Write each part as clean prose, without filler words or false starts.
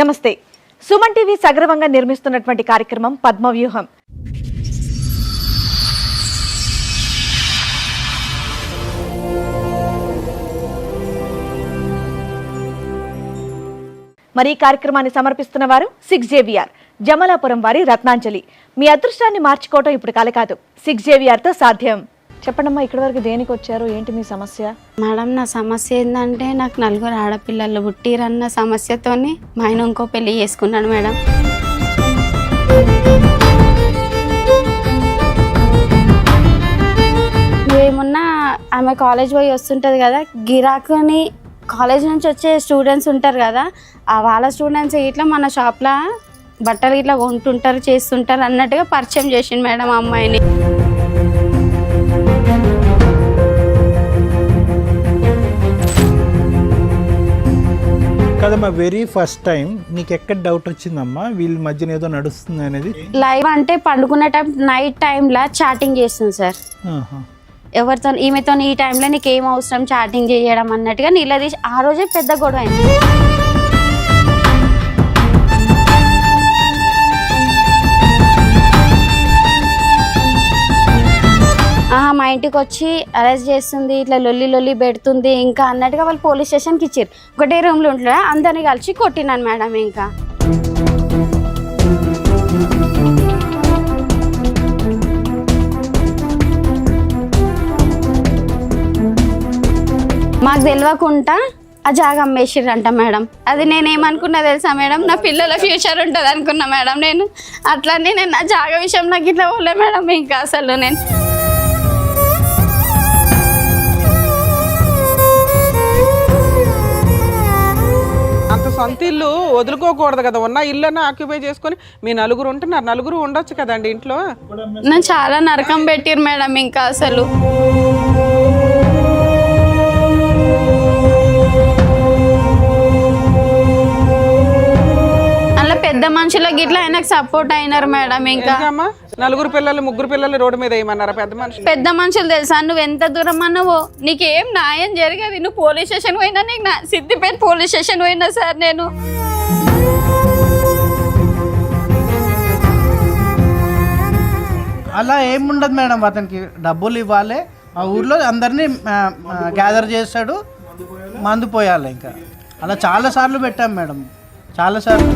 నమస్తే. సుమన్ టీవీ సగర్వంగా నిర్మిస్తున్నటువంటి కార్యక్రమం పద్మవ్యూహం. మరి ఈ కార్యక్రమాన్ని సమర్పిస్తున్న వారు 6JVR జమలాపురం వారి రత్నాంజలి. మీ అదృష్టాన్ని మార్చుకోవటం ఇప్పుడు కల కాదు, 6JVR తో సాధ్యం. చెప్పండమ్మా, ఇక్కడి వరకు దేనికి వచ్చారు, ఏంటి మీ సమస్య? మేడం, నా సమస్య ఏంటంటే నాకు 4 ఆడపిల్లలు పుట్టిరన్న సమస్యతోని మా ఆయన ఇంకో పెళ్లి చేసుకున్నాడు మేడం. ఏమున్నా ఆమె కాలేజ్ పోయి వస్తుంటుంది కదా, గిరాకుని కాలేజ్ నుంచి వచ్చే స్టూడెంట్స్ ఉంటారు కదా, వాళ్ళ స్టూడెంట్స్ ఇట్లా మన షాప్లో బట్టలు ఇట్లా కొంటుంటారు చేస్తుంటారు అన్నట్టుగా పరిచయం చేసిండు మేడం ఆ అమ్మాయిని. కదమ్మా, వెరీ ఫస్ట్ టైం నీకు ఎక్కడ డౌట్ వచ్చిందమ్మా వీళ్ళ మధ్యన ఏదో నడుస్తుంది అనేది? లైవ్ అంటే పండుకునే టైం నైట్ టైంలో చాటింగ్ చేస్తుంది సార్. ఎవరితో ఈమెతో ఈ టైంలో నీకు ఏం అవసరం చాటింగ్ చేయడం అన్నట్టుగా నిలదీసి ఆ రోజే పెద్ద గొడవ అయింది. మా ఇంటికి వచ్చి అరెస్ట్ చేస్తుంది, ఇట్లా లొల్లి పెడుతుంది ఇంకా అన్నట్టుగా వాళ్ళు పోలీస్ స్టేషన్కి ఇచ్చారు. ఒకటే రూమ్లో ఉంటుందా, అందరినీ కలిసి కొట్టినాను మేడం. ఇంకా మాకు తెలియకుండా ఆ జాగా అమ్మేసిర్రంట మేడం. అది నేనేమనుకున్నా తెలుసా మేడం, నా పిల్లల ఫ్యూచర్ ఉంటుంది అనుకున్నా మేడం. నేను అట్లనే నా జాగా విషయం నాకు ఇట్లా పోలే మేడం. ఇంకా అసలు నేను అంత సొంత ఇల్లు వదులుకోకూడదు కదా, ఉన్న ఇల్లు ఆక్యుపై చేసుకొని మీ 4 ఉంటున్నారు, 4 ఉండొచ్చు కదండి ఇంట్లో. నన్ను చాలా నరకం పెట్టిరు మేడం. ఇంకా అసలు అలా పెద్ద మనుషులకి ఇట్లా ఆయనకు సపోర్ట్ అయినారు మేడం. ఇంకా 4 పిల్లలు 3 పిల్లలు రోడ్డు మీద వేయమన్నారా పెద్ద మనుషులు తెలుసా? నువ్వు ఎంత దూరం అన్నావో నీకేం న్యాయం జరగదు. నువ్వు పోలీస్ స్టేషన్ పోయినా, నీకు సిద్దిపేట పోలీస్ స్టేషన్ పోయినా సార్ నేను. అలా ఏముండదు మేడం, అతనికి డబ్బులు ఇవ్వాలి, ఆ ఊర్లో అందరినీ గ్యాదర్ చేస్తాడు, మందు పోయాలి. ఇంకా అలా చాలాసార్లు పెట్టాం మేడం, చాలాసార్లు.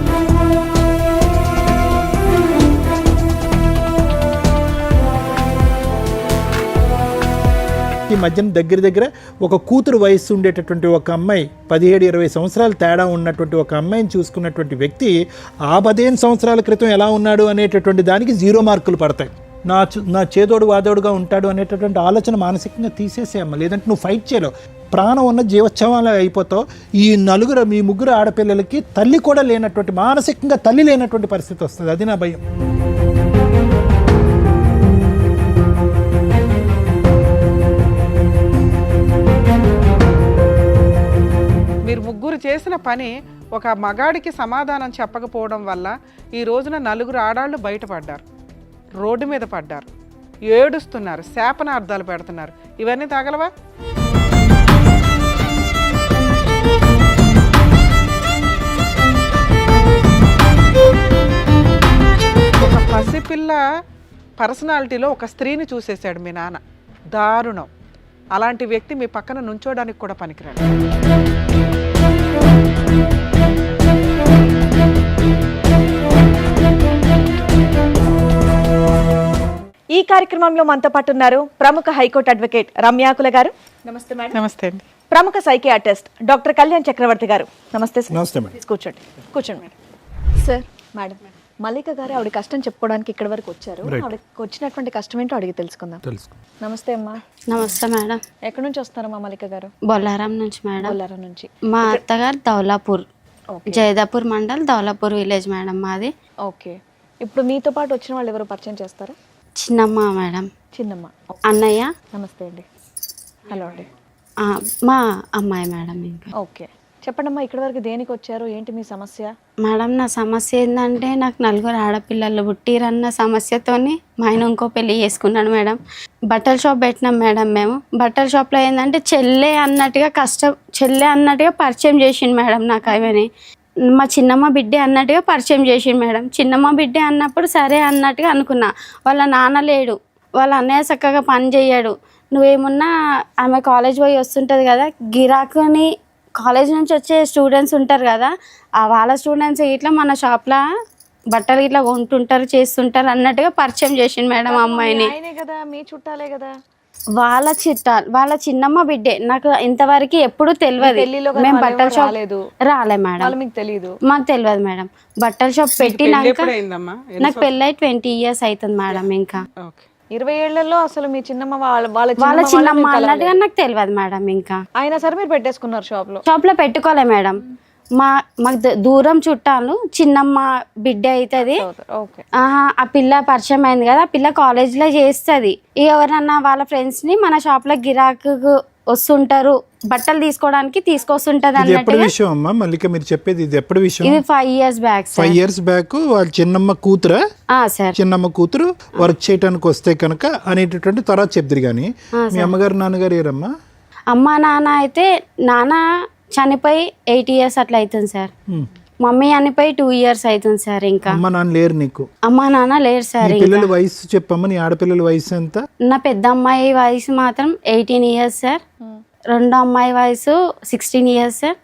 ఈ మధ్యన దగ్గర ఒక కూతురు వయస్సు ఉండేటటువంటి ఒక అమ్మాయి, 17-20 సంవత్సరాలు తేడా ఉన్నటువంటి ఒక అమ్మాయిని చూసుకున్నటువంటి వ్యక్తి ఆ 15 సంవత్సరాల క్రితం ఎలా ఉన్నాడు అనేటటువంటి దానికి 0 మార్కులు పడతాయి. నా చేదోడు వాదోడుగా ఉంటాడు అనేటటువంటి ఆలోచన మానసికంగా తీసేసేయమ్మ, లేదంటే నువ్వు ఫైట్ చేయలేవు. ప్రాణం ఉన్న జీవోత్సవాలు అయిపోతావు. ఈ 3 ఆడపిల్లలకి తల్లి కూడా లేనటువంటి, మానసికంగా తల్లి లేనటువంటి పరిస్థితి వస్తుంది. అది నా భయం. మీరు 3 చేసిన పని ఒక మగాడికి సమాధానం చెప్పకపోవడం వల్ల ఈ రోజున 4 ఆడాళ్ళు బయటపడ్డారు, రోడ్డు మీద పడ్డారు, ఏడుస్తున్నారు, శాపనార్థాలు పెడుతున్నారు. ఇవన్నీ తగలవా? ఒక పసిపిల్ల పర్సనాలిటీలో ఒక స్త్రీని చూసేశాడు మీ నాన్న. దారుణం. అలాంటి వ్యక్తి మీ పక్కన నుంచోడానికి కూడా పనికిరాడు. ఈ కార్యక్రమంలో మనతో పాటు ఉన్నారు ప్రముఖ హైకోర్టు అడ్వకేట్ రమ్యాకుల గారు. నమస్తే మేడం. నమస్తే అండి. ప్రముఖ సైకియాట్రిస్ట్ డాక్టర్ కళ్యాణ్ చక్రవర్తి గారు. నమస్తే సార్. నమస్తే మేడం. కూర్చోండి మేడం. సార్, మేడం మల్లిక గారు ఆవిడ కష్టం చెప్పుకోవడానికి ఇక్కడ వరకు వచ్చారు. ఆవిడకి వచ్చినటువంటి కష్టం ఏంటో అడిగి తెలుసుకుందాం. నమస్తే అమ్మా. నమస్తే మేడం. ఎక్కడి నుంచి వస్తారమ్మా మల్లిక గారు? బొల్లారం నుంచి మేడం. బొల్లారం నుంచి. మా అత్తగారు దౌలాపూర్, జైదాపూర్ మండల్, దౌలాపూర్ విలేజ్ మేడం మాది. ఓకే. ఇప్పుడు మీతో పాటు వచ్చిన వాళ్ళు ఎవరు పరిచయం చేస్తారా? చిన్నమ్మ మేడం. చిన్నమ్మ. అన్నయ్య. నమస్తే అండి. హలో అండి. మా అమ్మాయి మేడం. ఇంకా ఓకే, చెప్పండమ్మా, ఇక్కడి వరకు దేనికి వచ్చారు, ఏంటి మీ సమస్య? మేడం, నా సమస్య ఏంటంటే నాకు 4 ఆడపిల్లలు పుట్టిరన్న సమస్యతోని మా ఆయన ఇంకో పెళ్లి చేసుకున్నాడు మేడం. బట్టల షాప్ పెట్టినాం మేడం. మేము బట్టల షాప్లో ఏంటంటే చెల్లె అన్నట్టుగా పరిచయం చేసిండు మేడం నాకు. అవని మా చిన్నమ్మ బిడ్డే అన్నట్టుగా పరిచయం చేసిండు మేడం. చిన్నమ్మ బిడ్డే అన్నప్పుడు సరే అన్నట్టుగా అనుకున్నా. వాళ్ళ నాన్న లేడు, వాళ్ళ అన్నయ్య చక్కగా పని చేయడు. నువ్వేమున్నా ఆమె కాలేజ్ పోయి వస్తుంటుంది కదా, గిరాకుని కాలేజ్ నుంచి వచ్చే స్టూడెంట్స్ ఉంటారు కదా, ఆ వాళ్ళ స్టూడెంట్స్ ఇట్లా మన షాప్లో బట్టలు ఇట్లా కొంటుంటారు చేస్తుంటారు అన్నట్టుగా పరిచయం చేసిండు మేడం ఆ అమ్మాయిని. ఆయనే కదా, మీ చుట్టాలే కదా. వాళ్ళ చిన్నమ్మ బిడ్డే. నాకు ఇంతవరకు ఎప్పుడు తెలియదు. పెళ్లిలో కదా మేము వాళ్ళు బట్టల ఎవరు షాప్ రాలేదు. రాలే మేడం, వాళ్ళు మీకు తెలియదు. మాకు తెలియదు మేడం. బట్టల షాప్ పెళ్ళి పెట్టినాక ఎప్పుడు అయిందమ్మా? నాకు పెళ్ళై 20 years అవుతుంది మేడం. ఇంకా ఓకే. 20 ఏళ్లలో అసలు మీ చిన్నమ్మ వాళ్ళ వాళ్ళ చిన్నమ్మ అన్నట్టుగా నాకు తెలియదు మేడం. ఇంకా అయినా సరే మీరు పెట్టేసుకున్నారు షాప్ లో. షాప్ లో పెట్టుకోలే మేడం. మాకు దూరం చుట్టాలు చిన్నమ్మ బిడ్డ అవుతుంది. ఓకే. ఆ పిల్ల పరిచయం అయింది కదా, ఆ పిల్ల కాలేజ్ లో చేస్తుంది. ఎవరన్నా వాళ్ళ ఫ్రెండ్స్ ని మన షాప్ లో గిరాకు వస్తుంటారు, బట్టలు తీసుకోవడానికి తీసుకొస్తుంటది ఇది ఎప్పటి అన్నట్టుగా. విషయం అమ్మా మల్లిక మీరు చెప్పేది? ఇది ఎప్పటి విషయం? ఇది 5 years బ్యాక్ 5 years బ్యాక్ వాళ్ళ చిన్నమ్మ కూతురా? సార్. చిన్నమ్మ కూతురు వర్క్ చేయడానికి వస్తే కనుక అనేటటువంటి తర్వాత చెప్తారు. కానీ మీ అమ్మగారు నాన్నగారు ఏరమ్మా? అమ్మ నాన్న అయితే నాన్న చనిపోయి 8 years అట్లా అవుతుంది సార్. మమ్మీ చనిపోయి 2 years అవుతుంది సార్. ఇంకా అమ్మ నాన్న లేరు నీకు? అమ్మ నాన్న లేరు సార్. నీ పిల్లల వయసు చెప్పమ్మా, నీ ఆడపిల్లల వయసు ఎంత? నా పెద్ద అమ్మాయి వయసు మాత్రం 18 years సార్. రెండో అమ్మాయి వయసు 16 years సార్.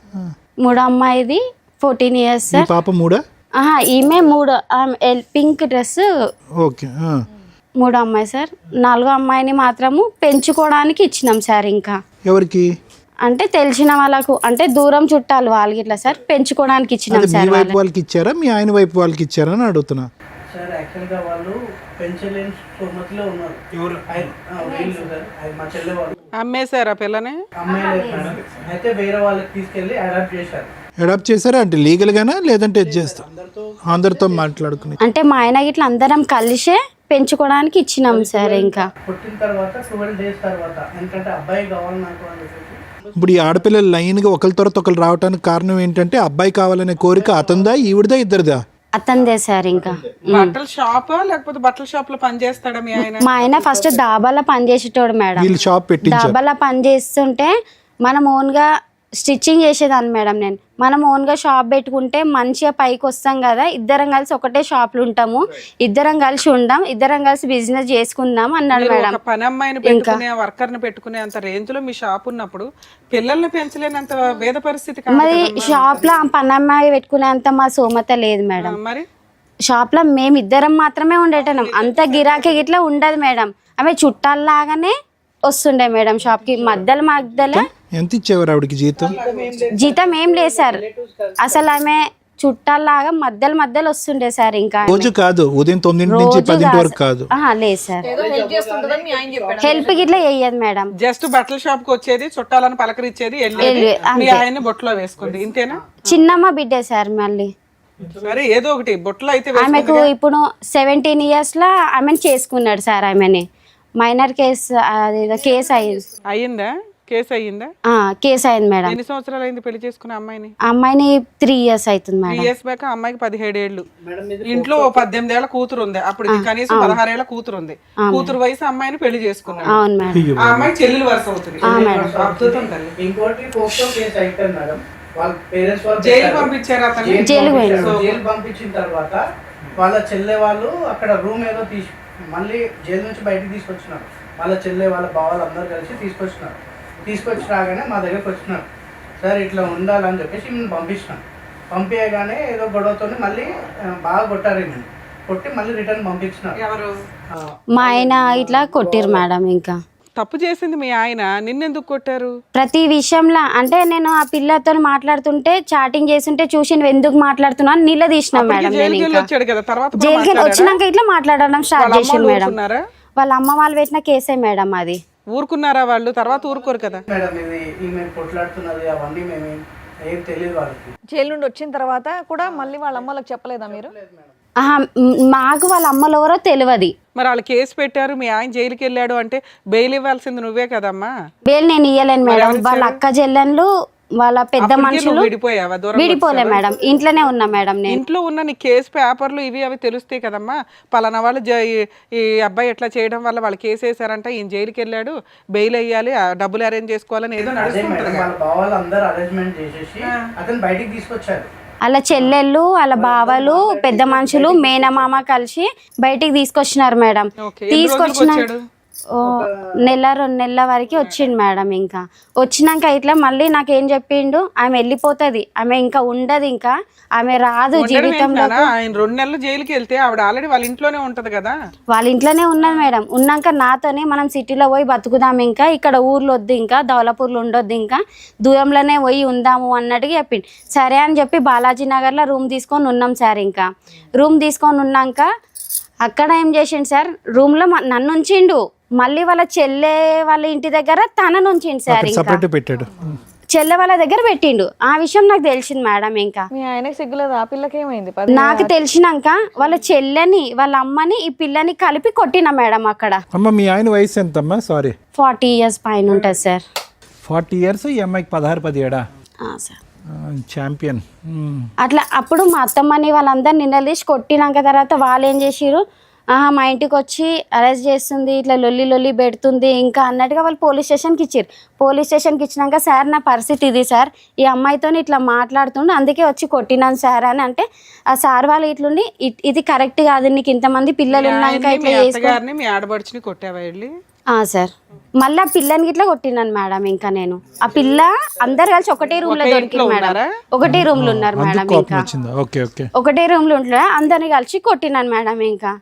మూడో అమ్మాయిది 14 years నీ సార్. పాప మూడా? ఈమె మూడో పింక్ డ్రెస్ ఓకే. మూడో అమ్మాయి సార్. నాలుగో అమ్మాయిని మాత్రము పెంచుకోవడానికి ఇచ్చినాం సార్. ఇంకా ఎవరికి? అంటే తెలిసిన వాళ్ళకు, అంటే దూరం చుట్టాలు వాళ్ళకి ఇట్లా సార్, పెంచుకోవడానికి ఇచ్చినాం అదే మీ సార్. వైపు వాళ్ళకి ఇచ్చారా మీ ఆయన వైపు వాళ్ళకి ఇచ్చారా అని అడుగుతున్నా. సార్ యాక్చువల్గా వాళ్ళు పెంచలేని స్తోమతిలో ఉన్నారు. ఎవరు? వీళ్ళు సార్, మా చెల్లె వాళ్ళు అమ్మేశారా పిల్లని? అమ్మాయి లేదు మేడం. అయితే వేరే వాళ్ళకి తీసుకెళ్ళి అడాప్ట్ చేశారు. అడాప్ట్ చేశారా అంటే లీగల్ గానా లేదంటే చేస్తా అందరితో మాట్లాడుకుని? అంటే మా ఆయన ఇట్లా అందరం కలిసే పెంచుకోవడానికి ఇచ్చినాం సార్. ఇంకా పుట్టిన తర్వాత 12 days తర్వాత, ఎందుకంటే అబ్బాయి కావాలి నాకు అని చెప్పేసి. ఇప్పుడు ఈ ఆడపిల్లలు లైన్గా ఒకరి తర్వాత ఒకరు రావడానికి కారణం ఏంటంటే అబ్బాయి కావాలనే కోరిక అతందా ఈవిడదా ఇద్దరిదా? అతందే సార్. ఇంకా బట్టల షాపా లేకపోతే బట్టల షాప్ లో పని చేస్తాడా మీ ఆయన? మా ఆయన ఫస్ట్ డాబాలో పని చేసేటోడు మేడం. వీళ్ళు షాప్ పెట్టించారు. డాబాలో పని చేస్తుంటే మనం ఓన్గా స్టిచ్చింగ్ చేసేదాన్ని మేడం. నేను మనం ఓన్గా షాప్ పెట్టుకుంటే మంచిగా పైకి వస్తాం కదా, ఇద్దరం కలిసి ఒకటే షాప్లో ఉంటాము, ఇద్దరం కలిసి ఉందాం, ఇద్దరం కలిసి బిజినెస్ చేసుకుందాం అన్నాడు మీరు మేడం. ఒక పని అమ్మాయిని పెట్టుకునే వర్కర్ ని పెట్టుకునే అంత రేంజ్ లో మీ షాప్ ఉన్నప్పుడు పిల్లల్ని పెంచలేనంత వేద పరిస్థితి కాదు మరి కదమ్మా. షాప్లో పనమ్మాయి పెట్టుకునేంత మా సోమత లేదు మేడం. మరి షాప్లో మేము ఇద్దరం మాత్రమే ఉండేటం, అంత గిరాకీ గిట్లా ఉండదు మేడం. ఆమె చుట్టాల్లాగానే వస్తుండే మేడం షాప్కి. మధ్యలో ఎంత ఇచ్చేవారు ఆవిడకి జీతం? జీతం ఏం లేదు సార్. అసలు ఆమె చుట్టాల్లాగా మధ్యలో వస్తుండే సార్. ఇంకా రోజు కాదు, ఉదయం 9 నుంచి 10 వరకు కాదు. లేదు సార్, హెల్ప్ గిట్లా చెయ్యదు మేడం. జస్ట్ బట్టల షాప్ కి వచ్చేది, చుట్టాలను పలకరించేది, వెళ్ళేది, మీ ఆయన్ని బొట్లో వేసుకుంది, ఇంతేనా? చిన్నమ్మ బిడ్డే సార్. మళ్ళీ సరే ఏదో ఒకటి బొట్లో అయితే ఆమెకు ఇప్పుడు 17 years లో ఆమెను చేసుకున్నాడు సార్. ఆమెని మైనర్ కేసు కేసు అయింది. అయ్యిందా? కేసు అయ్యిందా? కేసు అయింది మేడం. ఎన్ని సంవత్సరాలు అయింది పెళ్లి చేసుకున్న అమ్మాయిని? అమ్మాయిని 3 years అవుతుంది 3 మేడం. years బ్యాక్ అమ్మాయికి 17 ఏళ్ళు. ఇంట్లో 18 ఏళ్ల కూతురు ఉంది, అప్పుడు కనీసం 16 ఏళ్ల కూతురు ఉంది. కూతురు వయసు అమ్మాయిని పెళ్లి చేసుకున్నాడు. అవును మేడం. ఆ అమ్మాయి చెల్లెలు వరుస అవుతుంది. అద్భుతం తల్లి. ఇంకోటి పోక్సో కేసు అయిపోయింది మేడం. వాళ్ళ పేరెంట్స్ వాళ్ళు జైలు పంపించారు అతన్ని. జైలు పంపించిన తర్వాత వాళ్ళ చెల్లె వాళ్ళు అక్కడ రూమ్ ఏదో మళ్ళీ జైలు నుంచి బయటకు తీసుకొచ్చినారు. వాళ్ళ చెల్లె వాళ్ళ బావాలు అందరూ కలిసి తీసుకొచ్చి రాగానే మా దగ్గరకు వచ్చినారు. సార్ ఇట్లా ఉండాలని చెప్పేసి మేము పంపించినాం. పంపించగానే ఏదో గొడవతో మళ్ళీ బాగా కొట్టారు. నేను కొట్టి మళ్ళీ రిటర్న్ పంపించినారు. ఎవరు? మా ఆయన ఇట్లా కొట్టిరు మేడం. ఇంకా తప్పు చేసింది మీ ఆయన, నిన్నెందుకు కొట్టారు? ప్రతి విషయంలో అంటే నేను ఆ పిల్లతో మాట్లాడుతుంటే చాటింగ్ చేస్తుంటే చూసి నువ్వు ఎందుకు మాట్లాడుతున్నావు అని నిలదీసినాం మేడం. నేను జైలుకి ఇంకా వచ్చాడు కదా, తర్వాత జైలుకి వచ్చినాక ఇట్లా మాట్లాడడం స్టార్ట్ చేసిండు మేడం. ఊరుకున్నారా? వాళ్ళ అమ్మ వాళ్ళు పెట్టిన కేసే మేడం అది. ఊరుకున్నారా వాళ్ళు? తర్వాత ఊరుకోరు కదా మేడం. ఇది ఈమె కొట్లాడుతున్నది అవన్నీ మేము ఏం తెలియదు వాళ్ళకి. జైలు నుండి వచ్చిన తర్వాత కూడా మళ్ళీ వాళ్ళ అమ్మలకు చెప్పలేదా మీరు? మాకు వాళ్ళ అమ్మలు ఎవరో తెలియదు. మరి వాళ్ళు కేసు పెట్టారు, మీ ఆయన జైలుకి వెళ్ళాడు అంటే బెయిల్ ఇవ్వాల్సింది నువ్వే కదమ్మా. బెయిల్ నేను ఇయ్యలేను మేడం. వాళ్ళ అక్క చెల్లెళ్ళు వాళ్ళ పెద్ద మనుషులు విడిపోయావా? దూరం విడిపోలే మేడం. ఇంట్లోనే ఉన్నా మేడం. నేను ఇంట్లో ఉన్న నీ కేసు పేపర్లు ఇవి అవి తెలుస్తాయి కదమ్మా. పలానా వాళ్ళు ఈ అబ్బాయి ఎట్లా చేయడం వల్ల వాళ్ళు కేసు వేసారంట, ఈయన జైలుకి వెళ్ళాడు, బెయిల్ అయ్యాలి, డబ్బులు అరేంజ్ చేసుకోవాలని ఏదో నడుస్తుంటది. వాళ్ళ బావాలు అందరూ అరేంజ్మెంట్ చేసేసి అతను బయటికి తీసుకొచ్చారు. వాళ్ళ చెల్లెళ్ళు వాళ్ళ బావలు పెద్ద మనుషులు మేనమామ కలిసి బయటికి తీసుకొచ్చినారు మేడం. ఓకే, ఎన్ని రోజులకు తీసుకొచ్చిన వచ్చాడు? నెల 2 నెలల వరకు వచ్చిండు మేడం. ఇంకా వచ్చినాక ఇట్లా మళ్ళీ నాకేం చెప్పిండు, ఆమె వెళ్ళిపోతుంది, ఆమె ఇంకా ఉండదు, ఇంకా ఆమె రాదు జీవితంలో. ఆయన 2 నెలలు జైలుకి వెళ్తే ఆవిడ ఆల్రెడీ వాళ్ళ ఇంట్లోనే ఉంటది కదా. వాళ్ళ ఇంట్లోనే ఉన్నది మేడం. ఉన్నాక నాతోనే మనం సిటీలో పోయి బతుకుదాం, ఇంకా ఇక్కడ ఊర్లో వద్దు, ఇంకా దౌలాపూర్లో ఉండొద్దు, ఇంకా దూరంలోనే పోయి ఉందాము అన్నట్టుగా చెప్పిండు. సరే అని చెప్పి బాలాజీ నగర్లో రూమ్ తీసుకొని ఉన్నాం సార్. ఇంకా రూమ్ తీసుకొని ఉన్నాక అక్కడ ఏం చేసిండు సార్, రూమ్లో నన్ను ఉంచిండు, మళ్ళీ వాళ్ళ చెల్లె వాళ్ళ ఇంటి దగ్గర తనను ఉంచిండు సార్. ఇంకా సపరేట్ పెట్టాడు. చెల్లె వాళ్ళ దగ్గర పెట్టిండు. ఆ విషయం నాకు తెలిసింది మేడం. ఇంకా మీ ఆయనకి సిగ్గులేదు, ఆ పిల్లకి ఏమైంది? నాకు తెలిసినాక వాళ్ళ చెల్లెని వాళ్ళ అమ్మని ఈ పిల్లని కలిపి కొట్టిన మేడం అక్కడ. అమ్మ మీ ఆయన వయసు ఎంతమ్మా? సారీ 40 years పైన ఉంటుంది సార్. 40 years, ఈ అమ్మాయికి 16-17 సార్ ఛాంపియన్. అట్లా అప్పుడు మా అత్తమ్మని వాళ్ళందరూ నిలదీసి కొట్టినాక తర్వాత వాళ్ళు ఏం చేసిరు, మా ఇంటికి వచ్చి అరెస్ట్ చేస్తుంది, ఇట్లా లొల్లి పెడుతుంది ఇంకా అన్నట్టుగా వాళ్ళు పోలీస్ స్టేషన్కి ఇచ్చారు. పోలీస్ స్టేషన్కి ఇచ్చినాక సార్ నా పరిస్థితి ఇది సార్, ఈ అమ్మాయితో ఇట్లా మాట్లాడుతుండే అందుకే వచ్చి కొట్టినాను సార్ అని అంటే, ఆ సార్ వాళ్ళు ఇట్లుండి ఇది కరెక్ట్ కాదు, నీకు ఇంతమంది పిల్లలు ఉన్నాక ఇట్లా అత్తగారిని మీ ఆడబడిచిని కొట్టావా వెళ్ళి? సార్ మళ్ళీ ఆ పిల్లని ఇట్లా కొట్టినాను మేడం. ఇంకా నేను ఆ పిల్ల అందరు కలిసి ఒకటే రూమ్ లో దొరికింది మేడం. ఒకటే రూమ్ లో ఉన్నారు మేడం. ఇంకా ఒకటే రూమ్ లో ఉంటున్నా, అందరిని కలిసి కొట్టినాను మేడం. ఇంకా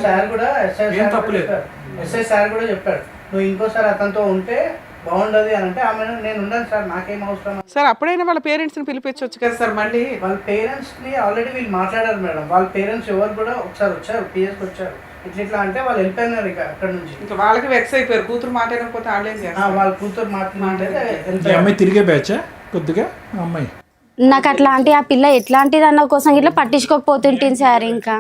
సార్ కూడా ఎస్ఐ సార్ కూడా చెప్పాడు, నువ్వు ఇంకోసారి అతనితో ఉంటే బాగుండదు అని అంటే, ఆమె నేను ఉండను సార్, నాకేం అవసరం సార్. అప్పుడైనా వాళ్ళ పేరెంట్స్ ని పిలిపించవచ్చు కదా సార్. మళ్ళీ వాళ్ళ పేరెంట్స్ ని ఆల్రెడీ వీళ్ళు మాట్లాడారు మేడం. వాళ్ళ పేరెంట్స్ ఎవరు కూడా ఒకసారి వచ్చారు, పిఎస్కి వచ్చారు. ఇట్లా అంటే వాళ్ళు వెళ్ళిపోయినారు ఇక అక్కడ నుంచి. ఇంకా వాళ్ళకి వెక్స్ అయిపోయారు, కూతురు మాట్లాడకపోతే వాళ్ళేం చేస్తారు? వాళ్ళ కూతురు మాట్లాడితే అమ్మాయి తిరిగే బ్యాచ్ కొద్దిగా అమ్మాయి. నాకు అట్లాంటి ఆ పిల్ల ఎట్లాంటిది అన్న కోసం ఇట్లా పట్టించుకోకపోతుంటుంది సార్. ఇంకా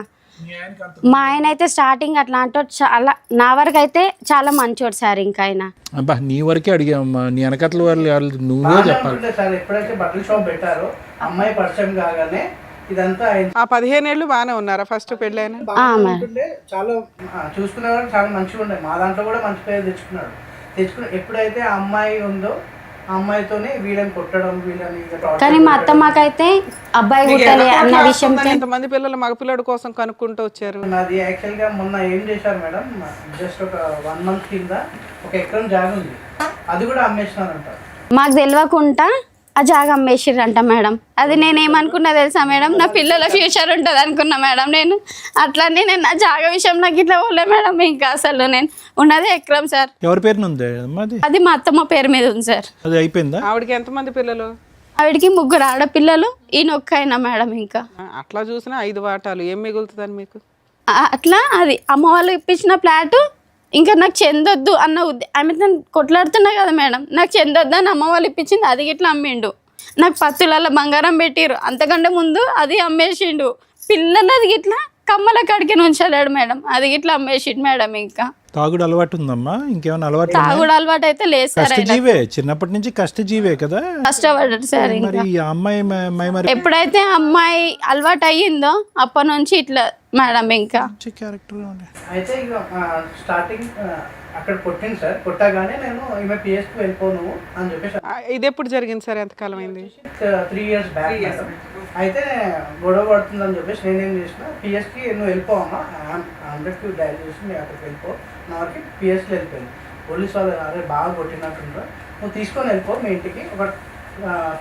మా ఆయన అయితే స్టార్టింగ్ అట్లాంటి చాలా, నా వరకు అయితే చాలా మంచోడు సార్. ఇంకా ఆయన అబ్బా నీ వరకే అడిగామ్మా, నీ వెనకట్ల వాళ్ళు నువ్వే చెప్పాలి సార్. ఎప్పుడైతే బట్టల షాప్ పెట్టారో అమ్మాయి పరిచయం కాగానే ఇదంతా ఆ 15 ఏళ్ళు బాగానే ఉన్నారా ఫస్ట్ పెళ్ళైనా? చాలా చూసుకునేవాడు, చాలా మంచిగా ఉండే. మా దాంట్లో కూడా మంచి పేరు తెచ్చుకుని ఎప్పుడైతే ఆ అమ్మాయి ఉందో ఆ అమ్మాయితోనే వీళ్ళని కొట్టడం, వీళ్ళని. కానీ మా అత్తమ్మకైతే అబ్బాయి పుట్టాలి అన్న విషయం. ఎంతమంది పిల్లలు మగపిల్లడు కోసం కనుక్కుంటూ వచ్చారు? నాది యాక్చువల్ గా మొన్న ఏం చేశారు మేడం, జస్ట్ ఒక 1 month కింద 1 ఎకరం జాగా ఉంది, అది కూడా అమ్మేసినారంట. మాకు తెలియకుండా ఆ జాగా అమ్మేసిరంట మేడం. అది నేనేమనుకున్నా తెలుసా మేడం, నా పిల్లల ఫ్యూచర్ ఉంటుంది అనుకున్నా మేడం. నేను అట్లనే నేను నా జాగా విషయం నాకు ఇట్లా పోలే మేడం. ఇంకా అసలు నేను ఉన్నది ఎకరం సార్. ఎవరి పేరున ఉంది అది మా అత్తమ్మ పేరు మీద ఉంది సార్. అది అయిపోయిందా? ఆవిడకి ఎంతమంది పిల్లలు? ఆవిడకి 3 ఆడపిల్లలు, ఈయన ఒక్కైనా మేడం. ఇంకా అట్లా చూసినా 5 వాటాలు ఏం మిగులుతుందని మీకు? అట్లా అది అమ్మ వాళ్ళు ఇప్పించిన ఫ్లాట్ ఇంకా నాకు చెందొద్దు అన్న ఆమె తను కొట్లాడుతున్నా కదా మేడం, నాకు చెందొద్దు అని అమ్మ వాళ్ళు ఇప్పించింది, అది ఇట్లా అమ్మిండు. నాకు 10 తులాల బంగారం పెట్టిరు, అంతకంటే ముందు అది అమ్మేసిండు. పిల్లలు అది ఇట్లా కమ్మల కాడికి ఉంచలేడు మేడం, అది ఇట్లా అమ్మేసిండు మేడం. ఇంకా తాగుడు అలవాటు ఉందమ్మా? ఇంకేమైనా అలవాటు? తాగుడు అలవాటు అయితే లేదు సార్. కష్టజీవే, చిన్నప్పటి నుంచి కష్టజీవే కదా, కష్టపడ్డాడు సార్. మరి ఈ అమ్మాయి ఎప్పుడైతే అమ్మాయి అలవాటు అయ్యిందో అప్పటి నుంచి ఇట్లా మేడం. ఇంకా క్యారెక్టర్ అయితే ఇక స్టార్టింగ్ అక్కడ కొట్టింది సార్. కొట్టగానే నేను ఈమె పిఎస్కి వెళ్ళిపోను అని చెప్పేసి. ఇది ఎప్పుడు జరిగింది సార్? ఎంతకాలం అయింది? 3 years బ్యాక్. అయితే గొడవ పడుతుందని చెప్పేసి నేనేం చేసిన, పిఎస్కి నువ్వు వెళ్ళిపోవమ్మా, 100కి డైల్ చేసి నేను అక్కడికి వెళ్ళిపో, నా వరకు పిఎస్కి వెళ్ళిపోయింది. పోలీస్ వాళ్ళు అరే బాగా కొట్టినట్టుండ్రా, నువ్వు తీసుకొని వెళ్ళిపో మీ ఇంటికి, ఒక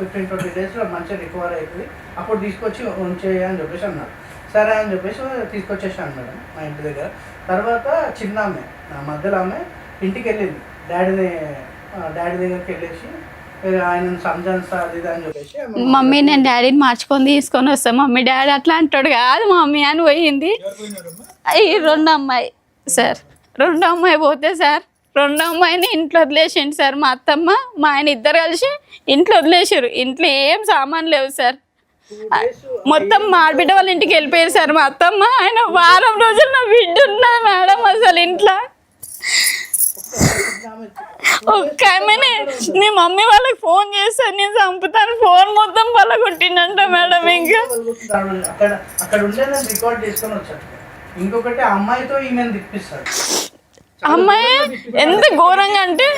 15-20 daysలో మంచిగా రికవర్ అవుతుంది, అప్పుడు తీసుకొచ్చి ఉంచేయ అని చెప్పేసి అన్నారు. సరే అని చెప్పేసి తీసుకొచ్చేసాను మేడం మా ఇంటి దగ్గర. తర్వాత చిన్న ఆమె, నా మధ్యలో ఆమె ఇంటికి వెళ్ళింది, డాడీ దగ్గరికి వెళ్ళేసి ఆయన సంజాన్సా అది ఇది అని చెప్పేసి, మమ్మీ నేను డాడీని మార్చుకొని తీసుకొని వస్తాను, మమ్మీ డాడీ అట్లా అంటాడు కాదు మమ్మీ అని పోయింది. ఈ 2 అమ్మాయి సార్, 2 అమ్మాయి పోతే సార్ 2 అమ్మాయిని ఇంట్లో వదిలేసిండు సార్. మా అత్తమ్మ మా ఆయన ఇద్దరు కలిసి ఇంట్లో వదిలేసారు. ఇంట్లో ఏం సామాన్ లేవు సార్, మొత్తం మా ఆడబిడ్డ వాళ్ళ ఇంటికి వెళ్ళిపోయారు సార్. మా అత్తమ్మ ఆయన వారం రోజులు నా బిడ్డ ఉన్నది మేడం అసలు ఇంట్లో. ఒక్క ఆమెనే నీ మమ్మీ వాళ్ళకి ఫోన్ చేస్తాను, నేను చంపుతాను, ఫోన్ మొత్తం పలగొట్టిండంట మేడం. ఇంకా అక్కడ ఉండేదని రికార్డ్ చేసుకొని వచ్చారు. ఇంకొకటి అమ్మాయితో ఈమెను తిప్పిస్తారు. అమ్మాయి ఎంత ఘోరంగా అంటే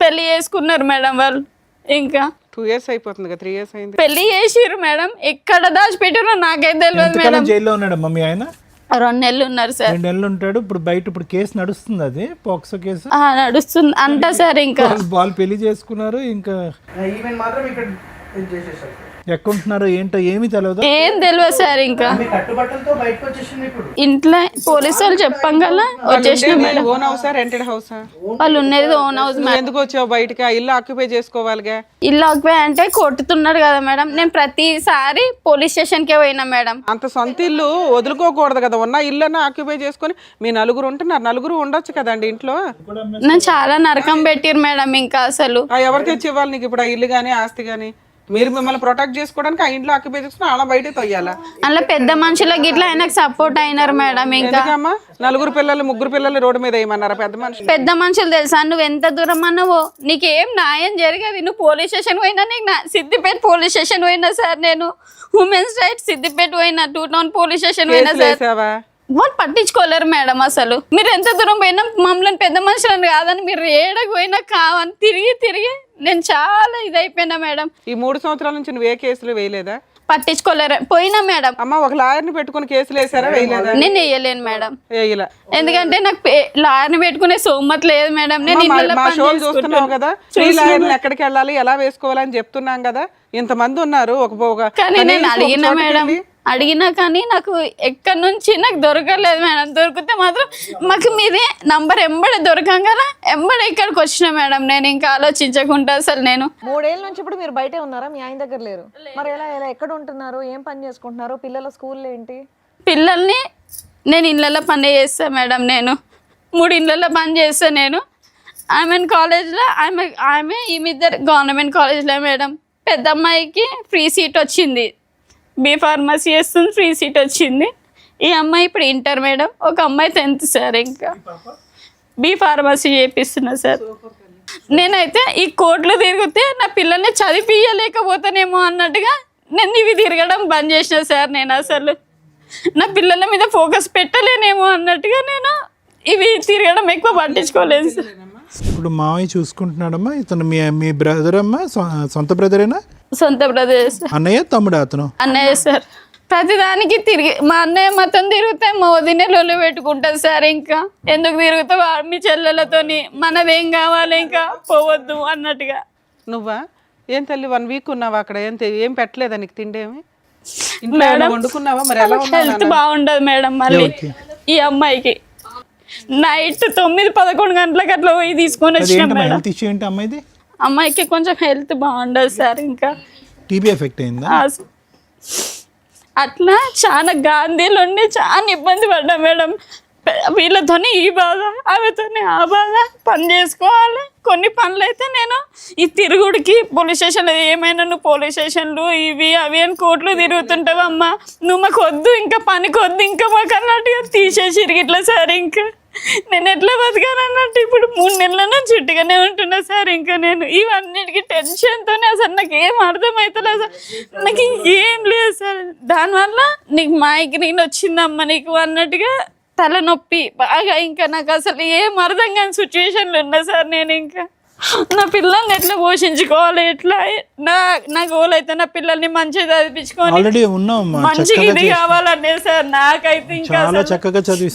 పెళ్లి చేసుకున్నారు మేడం వాళ్ళు. ఇంకా 2 years అయిపోతుంది కదా, 3 years అయింది. పెళ్లి చేసిర్రు మేడం, ఎక్కడ దాచిపెట్టారో నాకైతే తెలియదు మేడం. ఎంతకాలం జైల్లో ఉన్నాడమ్మా మీ ఆయన? 2 నెలలు ఉన్నారు సార్. 2 నెలలు ఉంటాడు. ఇప్పుడు బయట ఇప్పుడు కేసు నడుస్తుంది, అది పోక్సో కేసు నడుస్తుంది అంట సార్. ఇంకా వాళ్ళు పెళ్లి చేసుకున్నారు, ఇంకా ఈవెన్ మాత్రం ఇక్కడ ఇది చేసేసారు. ఎక్కడుంటున్నారో ఏంటో ఏమీ తెలియదు. ఏం తెలియదు సార్. ఇంకా మీ కట్టుబట్టలతో బయటకు వచ్చేసింది ఇప్పుడు. ఇంట్లో పోలీసు వాళ్ళు చెప్పంగల వచ్చేసిన మేడం. ఓన్ హౌసా రెంటెడ్ హౌసా? వాళ్ళు ఉన్నది ఓన్ హౌస్. ఎందుకు వచ్చావు బయటకి? ఆ ఇల్లు ఆక్యుపై చేసుకోవాలిగా. ఇల్లు ఆక్యుపై అంటే కొట్టుతున్నాడు కదా మేడం. నేను ప్రతిసారి పోలీస్ స్టేషన్ కే పోయినా మేడం. అంత సొంత ఇల్లు వదులుకోకూడదు కదా, ఉన్న ఇల్లు ఆక్యుపై చేసుకొని మీ నలుగురు ఉంటున్నారు, నలుగురు ఉండొచ్చు కదండి ఇంట్లో. నేను చాలా నరకం పెట్టిరు మేడం. ఇంకా అసలు ఎవరు తెచ్చి ఇవ్వాలి నీకు ఇప్పుడు ఆ ఇల్లు కానీ ఆస్తి కానీ? మీరు మిమ్మల్ని ప్రొటెక్ట్ చేసుకోవడానికి ఆ ఇంట్లో ఆక్యుపై చేసుకుని అలా బయట తొయ్యాలా? అలా పెద్ద మనుషులకి ఇట్లా ఆయనకు సపోర్ట్ అయినారు మేడం. ఇంకా ఎందుకమ్మా నలుగురు పిల్లలు 3 పిల్లలు రోడ్డు మీద వేయమన్నారా పెద్ద మనుషులు? పెద్ద మనుషులు తెలుసా, నువ్వు ఎంత దూరం అన్నావో నీకేం న్యాయం జరిగేది. నువ్వు పోలీస్ స్టేషన్ పోయినా, నీకు సిద్దిపేట పోలీస్ స్టేషన్ పోయినా సార్, నేను ఉమెన్స్ రైట్స్ సిద్దిపేట పోయినా, 2 టౌన్ పోలీస్ స్టేషన్ పోయినా సార్. వేసావా? వాళ్ళు పట్టించుకోలేరు మేడం. అసలు మీరు ఎంత దూరం పోయినా మమ్మల్ని పెద్ద మనుషులని కాదని మీరు ఏడకు పోయినా కావని తిరిగి నేను చాలా ఇదైపోయినా మేడం. ఈ 3 సంవత్సరాల నుంచి నువ్వు ఏ కేసులు వేయలేదా? పట్టించుకోలేరు పోయినా మేడం. అమ్మ ఒక లాయర్ని పెట్టుకుని కేసులు వేసారా? వేయలేదా? నేను వేయలేను మేడం. వేయలే. ఎందుకంటే నాకు లాయర్ని పెట్టుకునే సోమత లేదు మేడం. నేను మా షోలు చూస్తున్నావు కదా, ఫ్రీ లాయర్ని ఎక్కడికి వెళ్ళాలి ఎలా వేసుకోవాలని చెప్తున్నాం కదా. ఇంతమంది ఉన్నారు. కానీ నేను అడిగినా మేడం, అడిగినా కానీ నాకు ఎక్కడి నుంచి నాకు దొరకలేదు మేడం. దొరికితే మాత్రం మాకు మీదే నంబర్ ఎంబడే దొరకంగా ఎంబడే ఇక్కడికి వచ్చిన మేడం. నేను ఇంకా ఆలోచించకుండా అసలు నేను 3 ఏళ్ళ నుంచి ఇప్పుడు మీరు బయటే ఉన్నారా? మీ ఆయన దగ్గర లేరు? మరి ఎలా ఎక్కడ ఉంటున్నారు? ఏం పని చేసుకుంటున్నారు? పిల్లల స్కూల్ ఏంటి? పిల్లల్ని నేను ఇళ్ళల్లో పని చేస్తాను మేడం. నేను 3 ఇళ్ళల్లో పని చేస్తాను నేను. ఆమెన్ కాలేజ్లో ఆమె ఈమె గవర్నమెంట్ కాలేజ్లో మేడం. పెద్ద అమ్మాయికి ఫ్రీ సీట్ వచ్చింది, బీ ఫార్మసీ చేస్తుంది, ఫ్రీ సీట్ వచ్చింది. ఈ అమ్మాయి ఇప్పుడు ఇంటర్ మేడం. ఒక అమ్మాయి 10th సార్. ఇంకా బీ ఫార్మసీ చేపిస్తున్నా సార్. నేనైతే ఈ కోర్టులో తిరిగితే నా పిల్లల్ని చదివించలేకపోతానేమో అన్నట్టుగా నేను ఇవి తిరగడం బంద్ చేసిన సార్. నేను అసలు నా పిల్లల మీద ఫోకస్ పెట్టలేనేమో అన్నట్టుగా నేను ఇవి తిరగడం ఎక్కువ పట్టించుకోలేదు సార్. ఇప్పుడు మావయ్య చూసుకుంటున్నాడమ్మా. ఇతను మీ బ్రదర్ అమ్మా? సొంత బ్రదరేనా? సొంత బ్రదర్ సార్. అన్నయ్య తమ్ముడు? అతను అన్నయ్య సార్. ప్రతిదానికి తిరిగి మా అన్నయ్య మొత్తం తిరిగితే మా వదినే లొల్లి పెట్టుకుంటుంది సార్. ఇంకా ఎందుకు తిరుగుతావు మీ చెల్లెలతోని, మనదేం కావాలి ఇంకా పోవద్దు అన్నట్టుగా. నువ్వా ఏం తల్లి 1 వీక్ ఉన్నావా అక్కడ? ఏం పెట్టలేదా నీకు తిండేమి? ఇంట్లో ఏమైనా వండుకున్నావా? మరి ఎలా హెల్త్ బాగుండదు మేడం. మళ్ళీ ఈ అమ్మాయికి నైట్ 9-11 గంటలకు అట్లా పోయి తీసుకొని వచ్చినాం మేడం. హెల్త్ ఇష్యూ ఏంటి అమ్మాయిది? అమ్మాయికి కొంచెం హెల్త్ బాగుండదు సార్. ఇంకా టీబీ ఎఫెక్ట్ అయిందా? అట్లా చాలా గాంధీలు ఉండి చాలా ఇబ్బంది పడ్డా మేడం. వీళ్ళతోనే ఈ బాధ, ఆమెతోనే ఆ బాధ. పని చేసుకోవాలి. కొన్ని పనులు అయితే నేను ఈ తిరుగుడికి పోలీస్ స్టేషన్లో ఏమైనా నువ్వు పోలీస్ స్టేషన్లు ఇవి అవి అని కోర్టులు తిరుగుతుంటావమ్మా, నువ్వు మాకు వద్దు, ఇంకా పనికి వద్దు, ఇంకా మాకు అన్నట్టుగా తీసేసిరు ఇట్లా సార్. ఇంకా నేను ఎట్లా బతకాలన్నట్టు ఇప్పుడు 3 నెలల నుంచి చుట్టుగానే ఉంటున్నా సార్. ఇంకా నేను ఇవన్నిటికీ టెన్షన్తోనే అసలు నాకు ఏం అర్థమవుతలేదు సార్. నాకు ఇంకేం లేదు సార్. దానివల్ల నీకు మైగ్రేన్ వచ్చిందమ్మా నీకు అన్నట్టుగా తలనొప్పి బాగా. ఇంకా నాకు అసలు ఏం అర్థం కాని సిచ్యువేషన్లు ఉన్నా సార్. నేను ఇంకా నా పిల్లల్ని ఎట్లా పోషించుకోవాలి, ఎట్లా నా గోల్ అయితే నా పిల్లల్ని మంచిగా చదివించుకొని మంచిగా ఇది కావాలనే సార్. నాకైతే ఇంకా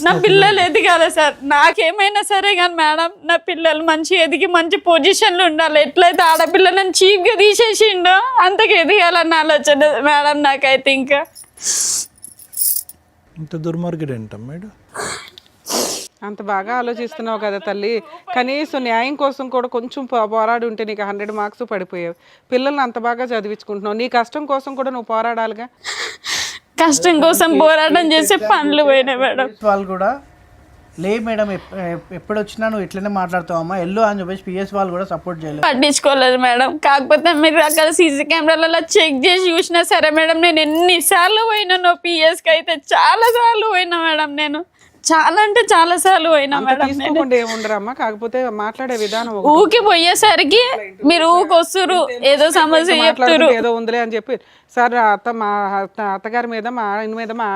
నా పిల్లలు ఎదిగాలి సార్. నాకేమైనా సరే కానీ మేడం నా పిల్లలు మంచి ఎదిగి మంచి పొజిషన్లు ఉండాలి. ఎట్లయితే ఆడపిల్లలను చీప్గా తీసేసిండో అంతకు ఎదిగాలన్న ఆలోచన మేడం నాకైతే. ఇంకా ఇంత దుర్మార్గుడు ఏంటమ్మా మేడం? అంత బాగా ఆలోచిస్తున్నావు కదా తల్లి. కనీసం న్యాయం కోసం కూడా కొంచెం పోరాడి ఉంటే నీకు 100 మార్క్స్ పడిపోయావు. పిల్లల్ని అంత బాగా చదివించుకుంటున్నావు. నీ కష్టం కోసం కూడా నువ్వు పోరాడాలిగా. కష్టం కోసం పోరాటం చేసే పనులు పోయినాయి మేడం. వాళ్ళు కూడా లే మేడం ఎప్పుడు వచ్చినా నువ్వు ఇట్లనే మాట్లాడుతావమ్మా ఎల్లు అని చెప్పేసి పిఎస్ వాళ్ళు కూడా సపోర్ట్ చేయలేదు, పట్టించుకోలేదు మేడం. కాకపోతే మీరు అక్కడ సీసీ కెమెరాలలో చెక్ చేసి చూసినా సరే మేడం, నేను ఎన్నిసార్లు పోయినాను పిఎస్కి అయితే చాలా సార్లు పోయినా మేడం. నేను చాలా అంటే చాలా సార్లు పోయినా మేడం. ఏముండరమ్మా, కాకపోతే మాట్లాడే విధానం ఊకి పోయేసరికి మీరు ఊకి వస్తురు ఏదో సమస్య చెప్తారు ఏదో ఉందిలే అని చెప్పి సార్ మా అత్తగారి మీద మా ఆయన మీద మా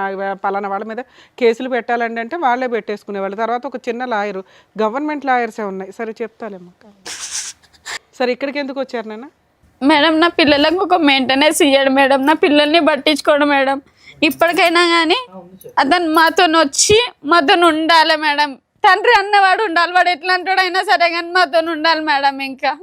పలానా వాళ్ళ మీద కేసులు పెట్టాలండి అంటే వాళ్ళే పెట్టేసుకునేవాళ్ళు. తర్వాత ఒక చిన్న లాయరు, గవర్నమెంట్ లాయర్సే ఉన్నాయి. సరే చెప్తాలేమ్మా. సరే ఇక్కడికి ఎందుకు వచ్చారు నాన్న? మేడం నా పిల్లలకు ఒక మెయింటెనెన్స్ ఇయ్యాడు మేడం, నా పిల్లల్ని పట్టించుకోడు మేడం. ఇప్పటికైనా కానీ అతను మాతో వచ్చి మాతో ఉండాలి మేడం. తండ్రి అన్నవాడు ఉండాలి, వాడు ఎట్లాంటాడు అయినా సరే కానీ మాతో ఉండాలి మేడం. ఇంకా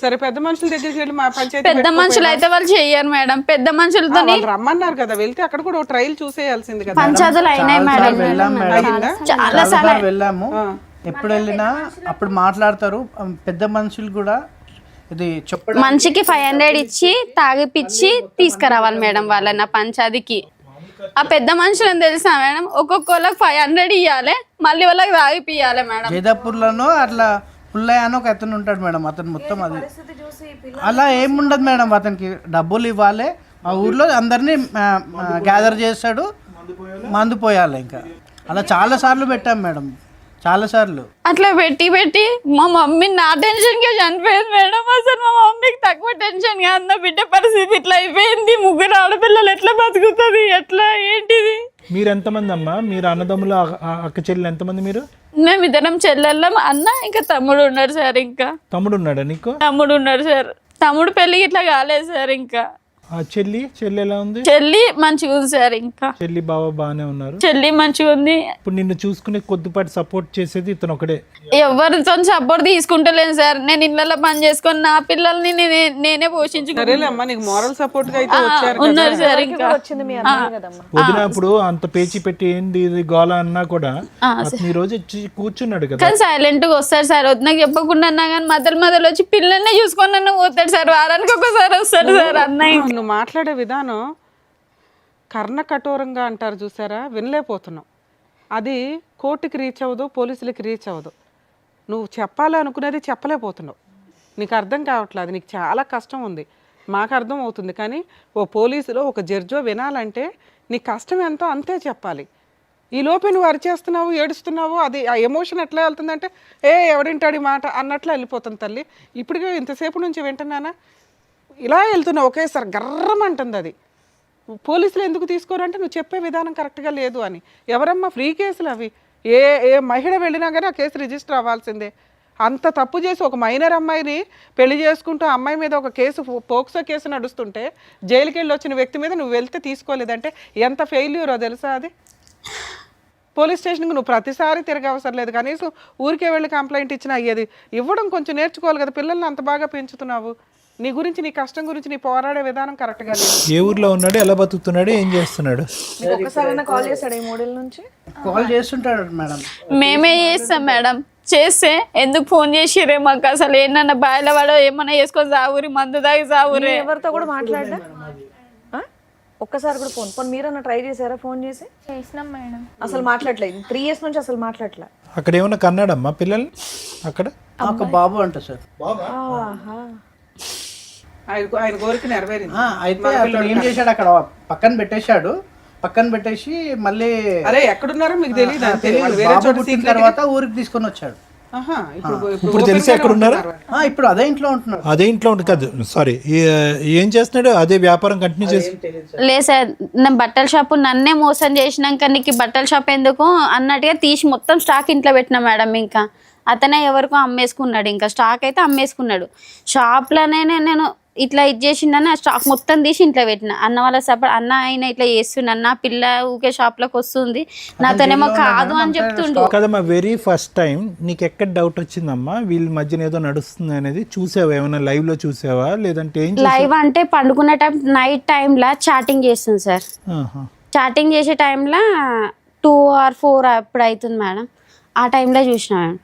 సరే పెద్ద మనుషుల దగ్గరికి వెళ్ళి మా పంచాయతీ పెద్ద మనుషులు అయితే వాళ్ళు చెయ్యరు మేడం. పెద్ద మనుషులతో రమ్మన్నారు కదా, వెళ్తే అక్కడ కూడా ట్రయల్ చూసేయాల్సింది కదా. పంచాయతీలు అయినాయి మేడం. వెళ్ళాం మేడం, అయిందా? చాలా చాలా వెళ్ళాము. ఎప్పుడు వెళ్ళినా అప్పుడు మాట్లాడతారు. పెద్ద మనుషులు కూడా ఇది చెప్పడం మనిషికి 500 ఇచ్చి తాగిపిచ్చి తీసుకురావాలి మేడం వాళ్ళని ఆ పంచాయతీకి. ఆ పెద్ద మనుషులని తెలుసా మేడం, ఒక్కొక్కళ్ళకి 500 ఇవ్వాలి, మళ్ళీ వాళ్ళకి తాగిపియాలి మేడం. జైదాపూర్లోనో అట్లా పుల్లయ్య అని ఒక అతను ఉంటాడు మేడం, అతను మొత్తం అది అలా ఏముండదు మేడం. అతనికి డబ్బులు ఇవ్వాలి, ఆ ఊర్లో అందరినీ గ్యాదర్ చేస్తాడు, మందు పోయాలి. ఇంకా అలా చాలా సార్లు పెట్టాం మేడం, చాలా సార్లు. అట్లా పెట్టి పెట్టి మా మమ్మీ నా టెన్షన్ కే చనిపోయింది మేడం. అసలు మా మమ్మీకి తక్కువ టెన్షన్ గా నా బిడ్డ పరిస్థితి ఇట్లా అయిపోయింది. 3 ఆడపిల్లలు ఎట్లా బతుకుతుంది, ఎట్లా ఏంటిది? మీరు ఎంతమంది అమ్మా? మీరు అన్నదమ్ములు అక్క చెల్లెలు ఎంతమంది మీరు? మేమిద్దరం చెల్లెళ్ళం, అన్న ఇంకా తమ్ముడు ఉన్నాడు సార్. ఇంకా తమ్ముడు ఉన్నాడా నీకు? తమ్ముడు ఉన్నాడు సార్. తమ్ముడు పెళ్ళికి ఇట్లా కాలేదు సార్. ఇంకా ఆ చెల్లి ఎలా ఉంది? చెల్లి మంచిగా ఉంది సార్. ఇంకా చెల్లి బావ బాగానే ఉన్నారు. చెల్లి మంచిగా ఉంది. ఇప్పుడు నిన్ను చూసుకునే కొద్దిపాటి సపోర్ట్ చేసేది ఇతను ఒకడే. ఎవరితో సపోర్ట్ తీసుకుంటలేను సార్. నేను ఇళ్ళలో పని చేసుకొని నా పిల్లల్ని నేనే పోషించుకుంటాను. సరేలేమ్మా, నీకు మోరల్ సపోర్ట్ గా అయితే వచ్చారు ఉన్నారు సార్. ఇంకా వచ్చింది మీ అన్నయ్య కదమ్మా. వదినప్పుడు అంత పేచి పెట్టి ఏంది ఇది గోల అన్నా కూడా అతను ఈ రోజు వచ్చి కూర్చున్నాడు కదా. కానీ సైలెంట్ గా వస్తాడు సార్. వద్దు చెప్పకుండా అన్నా కానీ మొదలు వచ్చి పిల్లల్ని చూసుకొని నన్ను పోతాడు సార్. వారానికి ఒకసారి వస్తాడు సార్ అన్నయ్య. నువ్వు మాట్లాడే విధానం కర్ణ కఠోరంగా అంటారు చూసారా, వినలేకపోతున్నావు. అది కోర్టుకి రీచ్ అవ్వదు, పోలీసులకి రీచ్ అవ్వదు. నువ్వు చెప్పాలనుకునేది చెప్పలేకపోతున్నావు. నీకు అర్థం కావట్లేదు, అది నీకు చాలా కష్టం ఉంది. మాకు అర్థం అవుతుంది, కానీ ఓ పోలీసులో ఒక జడ్జో వినాలంటే నీ కష్టం ఎంతో అంతే చెప్పాలి. ఈ లోపే నువ్వు అరిచేస్తున్నావు, ఏడుస్తున్నావు, అది ఆ ఎమోషన్ ఎట్లా వెళ్తుందంటే ఎవడింటాడు ఈ మాట అన్నట్లు వెళ్ళిపోతుంది తల్లి. ఇప్పటికే ఇంతసేపు నుంచి వింటున్నానా, ఇలా వెళ్తున్నావు ఒకేసారి గర్రమంటుంది. అది పోలీసులు ఎందుకు తీసుకోరంటే నువ్వు చెప్పే విధానం కరెక్ట్గా లేదు అని. ఎవరమ్మా ఫ్రీ కేసులు అవి? ఏ మహిళ వెళ్ళినా కానీ ఆ కేసు రిజిస్టర్ అవ్వాల్సిందే. అంత తప్పు చేసి ఒక మైనర్ అమ్మాయిని పెళ్లి చేసుకుంటూ అమ్మాయి మీద ఒక కేసు, పోక్సో కేసు నడుస్తుంటే జైలుకి వెళ్ళి వచ్చిన వ్యక్తి మీద నువ్వు వెళ్తే తీసుకోలేదంటే ఎంత ఫెయిల్యూరో తెలుసా అది. పోలీస్ స్టేషన్కి నువ్వు ప్రతిసారి తిరగ అవసరం లేదు, కనీసం ఊరికే వెళ్ళి కంప్లైంట్ ఇచ్చినా అయ్యేది. ఇవ్వడం కొంచెం నేర్చుకోవాలి కదా, పిల్లల్ని అంత బాగా పెంచుతున్నావు. నీ గురించి, నీ కష్టం గురించి నీ పోరాడే విధానం కరెక్ట్గా లేదు. ఏ ఊర్లో ఉన్నాడు, ఎలా బతుకుతున్నాడు, ఏం చేస్తున్నాడు? ఒక్కసారైనా కాల్ చేశాడు ఈ 3 ఏళ్ళ నుంచి? కాల్ చేస్తుంటాడు మేడం. మేమే చేస్తాం మేడం. చేస్తే ఎందుకు ఫోన్ చేసిరే మాకు, అసలు ఏంటన్నా బాయిల వాడో ఏమన్నా వేసుకొని సావురి, మందు దాగి సావురే. ఎవరితో కూడా మాట్లాడా? ఒక్కసారి కూడా ఫోన్ మీరన్నా ట్రై చేశారా? ఫోన్ చేసి చేసినాం మేడం. అసలు మాట్లాడలేదు. 3 years నుంచి అసలు మాట్లాడలే. అక్కడ ఏమన్నా కన్నాడమ్మా పిల్లల్ని? అక్కడ ఒక బాబు అంట సార్. ఆయన కోరిక నెరవేరింది. అయితే అతను ఏం చేశాడు, అక్కడ పక్కన పెట్టేసి మళ్ళీ అరే ఎక్కడున్నారో మీకు తెలియదు, వేరే చోట పుట్టిన తర్వాత ఊరికి తీసుకొని వచ్చాడు. ఇప్పుడు తెలిసి ఎక్కడ ఉన్నారు? ఇప్పుడు అదే ఇంట్లో ఉంటున్నాడు. అదే ఇంట్లో ఉంటుంది కాదు, సారీ, ఏం చేస్తున్నాడు? అదే వ్యాపారం కంటిన్యూ చేసి? లేదు సార్, నా బట్టల షాపు నన్నే మోసం చేసినాక నీకు బట్టల షాప్ ఎందుకు అన్నట్టుగా తీసి మొత్తం స్టాక్ ఇంట్లో పెట్టినా మేడం. ఇంకా అతనే ఎవరికో అమ్మేసుకున్నాడు, ఇంకా స్టాక్ అయితే అమ్మేసుకున్నాడు. షాప్లోనే నేను ఇట్లా ఇది చేసిండని ఆ స్టాక్ మొత్తం తీసి ఇంట్లో పెట్టిన. అన్న వాళ్ళ సపోర్ట్, అన్న ఆయన ఇట్లా చేస్తుండ, అన్న పిల్ల ఊకే షాప్లోకి వస్తుంది, నాతోనేమో కాదు అని చెప్తుండు కదమ్మా. వెరీ ఫస్ట్ టైం నీకు ఎక్కడ డౌట్ వచ్చిందమ్మా వీళ్ళ మధ్యన ఏదో నడుస్తుంది అనేది? చూసావా, ఏమైనా లైవ్ లో చూసావా లేదంటే? లైవ్ అంటే పండుకునే టైం, నైట్ టైంలో చాటింగ్ చేస్తుంది సార్. చాటింగ్ చేసే టైంలో 2 or 4 అప్పుడు అవుతుంది మేడం. ఆ టైంలో చూసిన మేడం.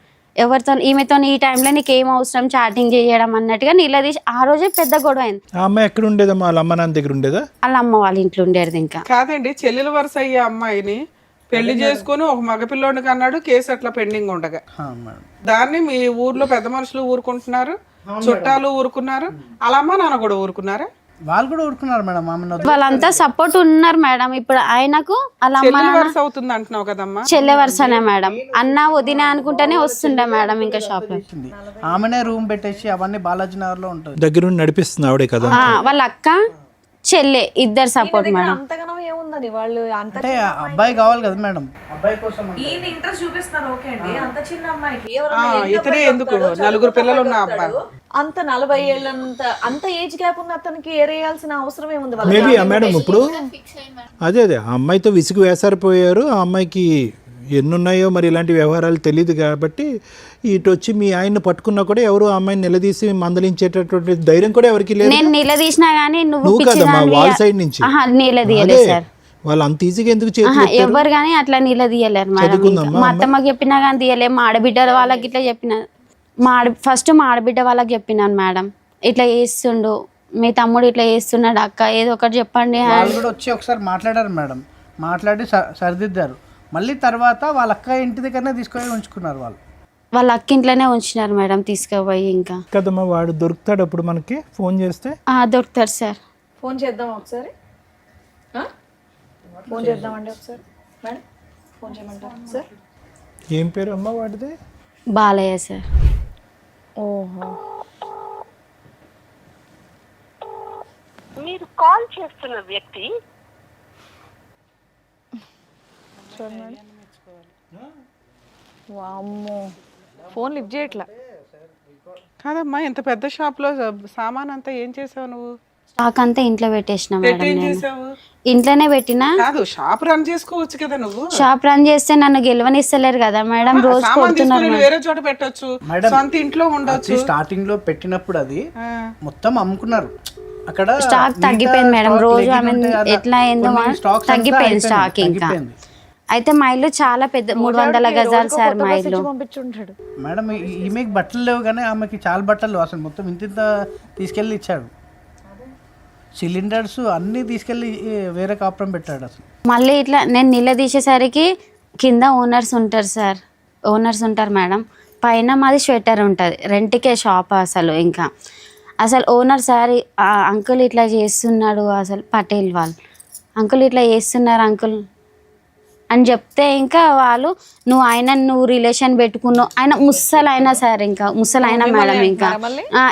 ఎవరితో ఈమెతో ఈ టైంలో నీకు ఏం అవసరం చాటింగ్ చేయడం అన్నట్టుగా నిలదీసి ఆ రోజే పెద్ద గొడవ అయింది. ఆ అమ్మాయి ఎక్కడ ఉండేదమ్మా? వాళ్ళ అమ్మ నాన్న దగ్గర ఉండేదా? వాళ్ళ అమ్మ వాళ్ళ ఇంట్లో ఉండేది. ఇంకా కాదండి, చెల్లెల వరుస అయ్యే అమ్మాయిని పెళ్లి చేసుకుని ఒక మగపిల్లోడికి అన్నాడు, కేసు అట్లా పెండింగ్ ఉండగా దాన్ని మీ ఊర్లో పెద్ద మనుషులు ఊరుకుంటున్నారు, చుట్టాలు ఊరుకున్నారు, వాళ్ళ అమ్మ నాన్న కూడా ఊరుకున్నారా? వాళ్ళు కూడా ఊరుకున్నారు మేడం. వాళ్ళంతా సపోర్ట్ ఉన్నారు మేడం. ఇప్పుడు ఆయనకు అలా వరుస అవుతుంది అంటున్నావు కదమ్మా? చెల్లె వరుసనే మేడం. అన్న వదిన అనుకుంటేనే వస్తుండే మేడం. ఇంకా షాప్ లో ఆమెనే రూమ్ పెట్టేసి అవన్నీ బాలాజీ నగర్ లో ఉంటుంది, దగ్గర నడిపిస్తుంది ఆవిడే కదా. వాళ్ళ అక్క చెల్లె, ఇద్దరు సపోర్ట్ మేడం. అంతగానో ఏముందని వాళ్ళు అంత అంటే అబ్బాయి కావాలి కదా మేడం, అబ్బాయి కోసం ఈయన ఇంట్రెస్ట్ చూపిస్తున్నారు. ఓకే అండి, అంత చిన్న అమ్మాయికి ఇతనే ఎందుకు 4 పిల్లలు ఉన్న అబ్బాయి అంత 40 ఏళ్ళంత అంత ఏజ్ గ్యాప్ ఉన్న అతనికి ఏరేయాల్సిన అవసరం ఏముంది? వాళ్ళ మేబీ మేడం ఇప్పుడు అదే ఆ అమ్మాయితో విసుగు వేసారిపోయారు. ఆ అమ్మాయికి ఎన్నున్నాయో మరి ఇలాంటి వ్యవహారాలు తెలియదు కాబట్టి ఇటు వచ్చి మీ ఆయన్ని పట్టుకున్నా కూడా ఎవరు ఆ అమ్మాయిని నిలదీసి మందలించేటటువంటి ధైర్యం కూడా ఎవరికి లేదు. నేను నిలదీసినా గానీ నువ్వు కదమ్మా వాళ్ళ సైడ్ నుంచి నిలదీయలేదు సార్. వాళ్ళు అంత ఈజీగా ఎందుకు చేతులు ఎవరు కానీ అట్లా నిలదీయలేరు మేడం. మా అత్తమ్మకి చెప్పినా కానీ తీయలే, మా ఆడబిడ్డ వాళ్ళకి ఇట్లా చెప్పిన, ఫస్ట్ మా ఆడబిడ్డ వాళ్ళకి చెప్పినాను మేడం, ఇట్లా చేస్తుండు మీ తమ్ముడు, ఇట్లా చేస్తున్నాడు అక్క, ఏదో ఒకటి చెప్పండి. వాళ్ళు కూడా వచ్చి ఒకసారి మాట్లాడారు మేడం, మాట్లాడి సరిదిద్దారు. మళ్ళీ తర్వాత వాళ్ళ అక్క ఇంటి దగ్గరనే తీసుకొని ఉంచుకున్నారు. వాళ్ళ అక్క ఇంట్లోనే ఉంచినారు మేడం తీసుకుపోయి. ఇంకా కదమ్మా వాడు దొరుకుతాడు అప్పుడు మనకి ఫోన్ చేస్తే? దొరుకుతారు సార్. ఫోన్ చేద్దాం ఒకసారి, ఫోన్ చేద్దామండి ఒకసారి మేడం, ఫోన్ చేయమంటారా సార్? ఏం పేరు అమ్మ వాడిది? బాలయ్య సార్. ఓహో, మీరు కాల్ చేస్తున్న వ్యక్తి వామ్మో, ఫోన్ లిఫ్ట్ చేయట్లా. కాదమ్మా, ఇంత పెద్ద షాప్లో సామాన్ అంతా ఏం చేసావు నువ్వు? స్టాక్ అంతా ఇంట్లో పెట్టేసిన మేడం. ఏం నేను చేసావు? ఇంట్లోనే పెట్టినా. కాదు, షాప్ రన్ చేసుకోవచ్చు కదా నువ్వు. షాప్ రన్ చేస్తే నన్ను గెలవనిస్తలేరు కదా మేడం, రోజు సామాన్ కొడుతున్నారు తీసుకొని వేరే చోట పెట్టొచ్చు, సొంత ఇంట్లో ఉండొచ్చు. స్టార్టింగ్ లో పెట్టినప్పుడు అది మొత్తం అమ్ముకున్నారు. అక్కడ స్టాక్ తగ్గిపోయింది మేడం, రోజు ఆమె ఎట్లా అయిందో తగ్గిపోయింది స్టాక్. ఇంకా అయితే మా ఇల్లు చాలా పెద్ద 300 గజాలు సార్ మా ఇల్లు. పంపించుంటాడు మేడం. ఈమెకి బట్టలు లేవు కానీ ఆమెకి చాలా బట్టలు అసలు మొత్తం ఇంత తీసుకెళ్ళి ఇచ్చాడు. సిలిండర్స్ అన్నీ తీసుకెళ్ళి వేరే కాపురం పెట్టాడు అసలు. మళ్ళీ ఇట్లా నేను నిలదీసేసరికి కింద ఓనర్స్ ఉంటారు సార్, ఓనర్స్ ఉంటారు మేడం, పైన మాది స్వెటర్ ఉంటుంది, రెంట్కే షాప్. అసలు ఓనర్ సార్ అంకుల్ ఇట్లా చేస్తున్నాడు, అసలు పటేల్ వాళ్ళు అంకుల్ ఇట్లా చేస్తున్నారు అంకుల్ అని చెప్తే, ఇంకా వాళ్ళు నువ్వు రిలేషన్ పెట్టుకున్నావు, ఆయన ముసలైనా సార్, ఇంకా ముసలైనా మేడం, ఇంకా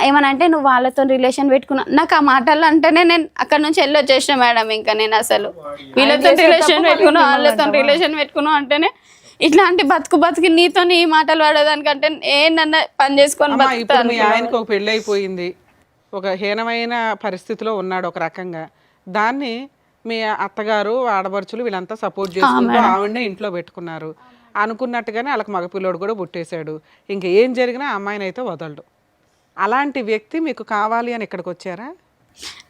ఏమనంటే నువ్వు వాళ్ళతో రిలేషన్ పెట్టుకున్నావు. నాకు ఆ మాటలు అంటేనే నేను అక్కడ నుంచి వెళ్ళి వచ్చేసిన మేడం. ఇంకా నేను అసలు వీళ్ళతో రిలేషన్ పెట్టుకున్నావు, వాళ్ళతో రిలేషన్ పెట్టుకున్నావు అంటేనే ఇట్లాంటి బతుకు నీతో ఈ మాటలు పడేదానికంటే ఏంటన్నా పని చేసుకొని ఇప్పుడు మీ ఆయనకు ఒక పెళ్ళి అయిపోయింది, ఒక హీనమైన పరిస్థితిలో ఉన్నాడు ఒక రకంగా. దాన్ని మీ అత్తగారు ఆడపడుచులు వీళ్ళంతా సపోర్ట్ చేసుకుంటూ ఆవిడనే ఇంట్లో పెట్టుకున్నారు. అనుకున్నట్టుగానే వాళ్ళకి మగపిల్లోడు కూడా పుట్టేశాడు. ఇంక ఏం జరిగినా అమ్మాయిని అయితే వదలడు. అలాంటి వ్యక్తి మీకు కావాలి అని ఇక్కడికి వచ్చారా?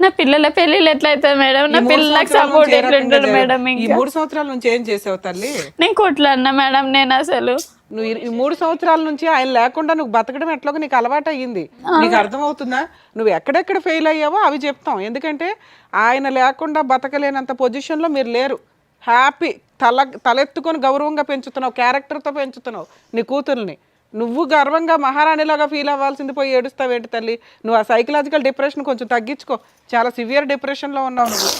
నా పిల్లల పెళ్ళిళ్ళు ఎట్లయితే మేడం, నా పిల్లలకు సపోర్ట్ ఎట్లుంటాడు మేడం? ఈ 3 సంవత్సరాల నుంచి ఏం చేసావు తల్లి? నేను కొట్లాడినా మేడం. నేను అసలు నువ్వు ఈ 3 సంవత్సరాల నుంచి ఆయన లేకుండా నువ్వు బతకడం ఎట్లాగో నీకు అలవాటు అయ్యింది. నీకు అర్థమవుతుందా? నువ్వు ఎక్కడెక్కడ ఫెయిల్ అయ్యావో అవి చెప్తాం. ఎందుకంటే ఆయన లేకుండా బతకలేనంత పొజిషన్లో మీరు లేరు. హ్యాపీ తలెత్తుకొని గౌరవంగా పెంచుతున్నావు, క్యారెక్టర్తో పెంచుతున్నావు నీ కూతుర్ని. నువ్వు గర్వంగా మహారాణిలాగా ఫీల్ అవ్వాల్సింది పోయి ఏడుస్తావేంటి తల్లి? నువ్వు ఆ సైకలాజికల్ డిప్రెషన్ కొంచెం తగ్గించుకో. చాలా సివియర్ డిప్రెషన్లో ఉన్నావు నువ్వు.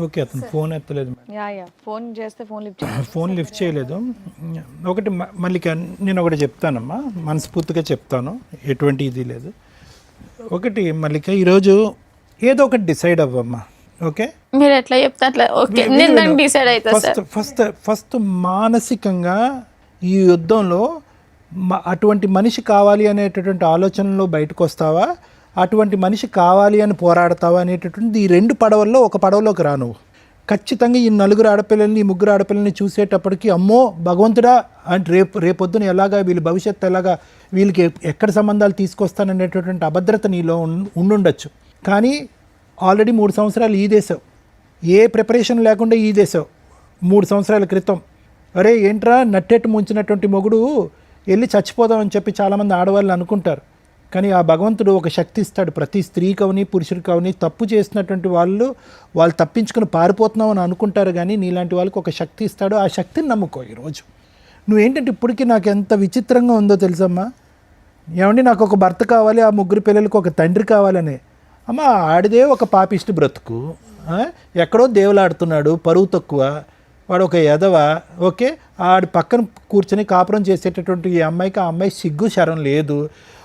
ఓకే, అతను ఫోన్ ఎత్తలేదు. ఫోన్ చేస్తే ఫోన్ లిఫ్ట్ చేయలేదు. ఒకటి మళ్ళీ నేను ఒకటి చెప్తానమ్మా, మనస్ఫూర్తిగా చెప్తాను, ఎటువంటి ఇది లేదు. ఒకటి మల్లిక, ఈరోజు ఏదో ఒకటి డిసైడ్ అవ్వమ్మా. ఓకే, మీరు ఎట్లా చెప్తే అట్లా ఓకే, నేను డిసైడ్ అవుతా. ఫస్ట్ మానసికంగా ఈ యుద్ధంలో అటువంటి మనిషి కావాలి అనేటటువంటి ఆలోచనలో బయటకు వస్తావా, అటువంటి మనిషి కావాలి అని పోరాడతావా అనేటటువంటి ఈ 2 పడవల్లో ఒక పడవలోకి రా నువ్వు. ఖచ్చితంగా ఈ 4 ఆడపిల్లల్ని, ఈ 3 ఆడపిల్లల్ని చూసేటప్పటికి అమ్మో భగవంతుడా అంటే రేపొద్దున ఎలాగా వీళ్ళ భవిష్యత్తు ఎలాగా, వీళ్ళకి ఎక్కడ సంబంధాలు తీసుకొస్తాననేటటువంటి అభద్రత నీలో ఉండుండొచ్చు. కానీ ఆల్రెడీ 3 సంవత్సరాలు ఈదేశావు, ఏ ప్రిపరేషన్ లేకుండా ఈదేశావు. 3 సంవత్సరాల క్రితం అరే ఏంట్రా నట్టెట్టు ముంచినటువంటి మొగుడు వెళ్ళి చచ్చిపోదామని చెప్పి చాలామంది ఆడవాళ్ళు అనుకుంటారు. కానీ ఆ భగవంతుడు ఒక శక్తి ఇస్తాడు. ప్రతి స్త్రీకవని పురుషుడికవని తప్పు చేసినటువంటి వాళ్ళు తప్పించుకుని పారిపోతున్నావు అని అనుకుంటారు, కానీ నీలాంటి వాళ్ళకి ఒక శక్తి ఇస్తాడు. ఆ శక్తిని నమ్ముకో. ఈరోజు నువ్వేంటంటే ఇప్పటికీ నాకు ఎంత విచిత్రంగా ఉందో తెలుసమ్మా. ఏమండి నాకు ఒక భర్త కావాలి, ఆ 3 పిల్లలకి ఒక తండ్రి కావాలని. అమ్మ ఆడిదే ఒక పాపిష్టి బ్రతుకు, ఎక్కడో దేవులాడుతున్నాడు, పరువు తక్కువ, వాడు ఒక ఎదవ. ఓకే, ఆడి పక్కన కూర్చొని కాపురం చేసేటటువంటి ఈ అమ్మాయికి ఆ అమ్మాయి సిగ్గు శరం లేదు.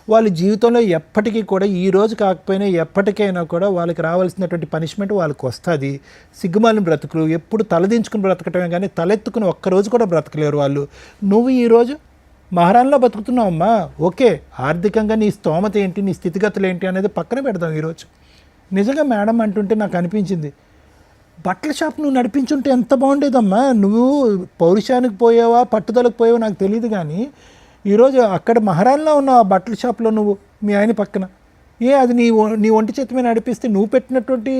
వాళ్ళ జీవితంలో ఎప్పటికీ కూడా ఈ రోజు కాకపోయినా ఎప్పటికైనా కూడా వాళ్ళకి రావాల్సినటువంటి పనిష్మెంట్ వాళ్ళకి వస్తుంది. సిగ్గుమాలిన బ్రతుకులు ఎప్పుడు తలదించుకుని బ్రతకటమే కానీ తలెత్తుకుని ఒక్కరోజు కూడా బ్రతకలేరు వాళ్ళు. నువ్వు ఈరోజు మహారాణిలో బతుకుతున్నావమ్మా, ఓకే, ఆర్థికంగా నీ స్తోమత ఏంటి, నీ స్థితిగతులు ఏంటి అనేది పక్కన పెడదాం. ఈరోజు నిజంగా మేడం అంటుంటే నాకు అనిపించింది, బట్టల షాప్ నువ్వు నడిపించుంటే ఎంత బాగుండేదమ్మా. నువ్వు పౌరుషానికి పోయావా పట్టుదలకు పోయావా నాకు తెలియదు, కానీ ఈరోజు అక్కడ మహారాణిలో ఉన్న ఆ బట్టల షాప్లో నువ్వు మీ ఆయన పక్కన అది నీ ఒంటి చేతి మీద నడిపిస్తే నువ్వు పెట్టినటువంటి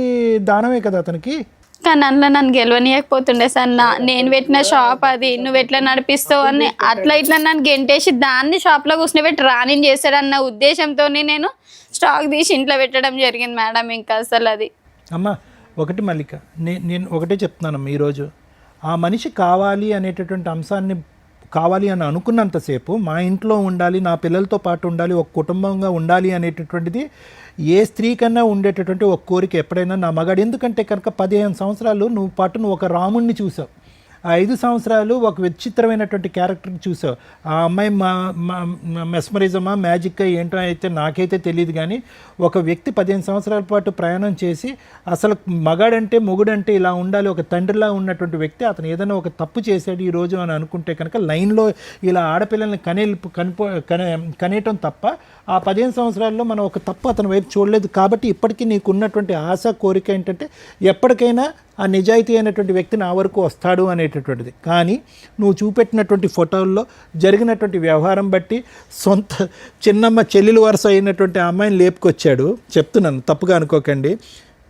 దానమే కదా అతనికి. కానీ అందులో నన్ను గెలవనీయకపోతుండే సార్. నేను పెట్టిన షాప్ అది, నువ్వు ఎట్లా నడిపిస్తావు అని అట్లా ఇట్లా నన్ను గెంటేసి దాన్ని షాప్లో కూర్చొని రాణి చేశాడన్న ఉద్దేశంతో నేను స్టాక్ తీసి ఇంట్లో పెట్టడం జరిగింది మేడం. ఇంకా అసలు అది అమ్మా ఒకటి మల్లిక, నేను ఒకటే చెప్తున్నానమ్మా, ఈరోజు ఆ మనిషి కావాలి అనేటటువంటి అంశాన్ని కావాలి అని అనుకున్నంతసేపు మా ఇంట్లో ఉండాలి, నా పిల్లలతో పాటు ఉండాలి, ఒక కుటుంబంగా ఉండాలి అనేటటువంటిది ఏ స్త్రీ కన్నా ఉండేటటువంటి ఒక కోరిక ఎప్పుడైనా నా మగాడు. ఎందుకంటే కనుక 15 సంవత్సరాలు నువ్వు ఒక రాముణ్ణి చూసావు, ఆ 5 సంవత్సరాలు ఒక విచిత్రమైనటువంటి క్యారెక్టర్ని చూసావు. ఆ అమ్మాయి మెస్మరిజమా మ్యాజిక్గా ఏంటో అయితే నాకైతే తెలియదు, కానీ ఒక వ్యక్తి 15 సంవత్సరాల పాటు ప్రయాణం చేసి అసలు మగాడంటే మొగుడంటే ఇలా ఉండాలి, ఒక తండ్రిలా ఉన్నటువంటి వ్యక్తి అతను ఏదైనా ఒక తప్పు చేశాడు ఈరోజు అని అనుకుంటే కనుక లైన్లో ఇలా ఆడపిల్లల్ని కనేయటం తప్ప ఆ 15 సంవత్సరాల్లో మనం ఒక తప్పు అతని వైపు చూడలేదు. కాబట్టి ఇప్పటికీ నీకు ఉన్నటువంటి ఆశ కోరిక ఏంటంటే ఎప్పటికైనా ఆ నిజాయితీ అయినటువంటి వ్యక్తి నా వరకు వస్తాడు అనేటటువంటిది. కానీ నువ్వు చూపెట్టినటువంటి ఫోటోల్లో జరిగినటువంటి వ్యవహారం బట్టి సొంత చిన్నమ్మ చెల్లెలు వరుస అయినటువంటి ఆ అమ్మాయిని లేపుకొచ్చాడు. చెప్తున్నాను, తప్పుగా అనుకోకండి.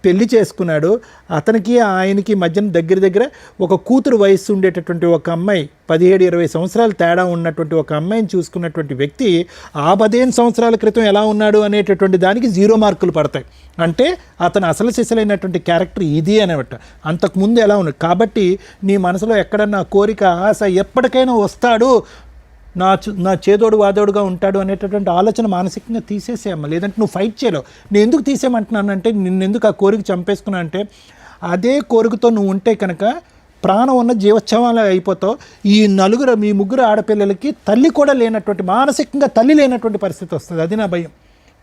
పెళ్లి చేసుకున్నాడు. అతనికి ఆయనకి మధ్యన దగ్గర ఒక కూతురు వయస్సు ఉండేటటువంటి ఒక అమ్మాయి, 17-20 సంవత్సరాలు తేడా ఉన్నటువంటి ఒక అమ్మాయిని చూసుకున్నటువంటి వ్యక్తి ఆ 15 సంవత్సరాల క్రితం ఎలా ఉన్నాడు అనేటటువంటి దానికి 0 మార్కులు పడతాయి. అంటే అతను అసలు సిసలైనటువంటి క్యారెక్టర్ ఇది అనమాట. అంతకుముందు ఎలా ఉన్నాడు. కాబట్టి నీ మనసులో ఎక్కడన్నా కోరిక ఆశ ఎప్పటికైనా వస్తాడు, నా చేదోడు వాదోడుగా ఉంటాడు అనేటటువంటి ఆలోచన మానసికంగా తీసేసేయమ్మ. లేదంటే నువ్వు ఫైట్ చేయలేవు. నేను ఎందుకు తీసేయమంటున్నానంటే నిన్నెందుకు ఆ కోరిక చంపేసుకున్నా అంటే అదే కోరికతో నువ్వు ఉంటే కనుక ప్రాణం ఉన్న జీవోత్సవాలు అయిపోతావు. మీ ముగ్గురు ఆడపిల్లలకి తల్లి కూడా లేనటువంటి, మానసికంగా తల్లి లేనటువంటి పరిస్థితి వస్తుంది. అది నా భయం.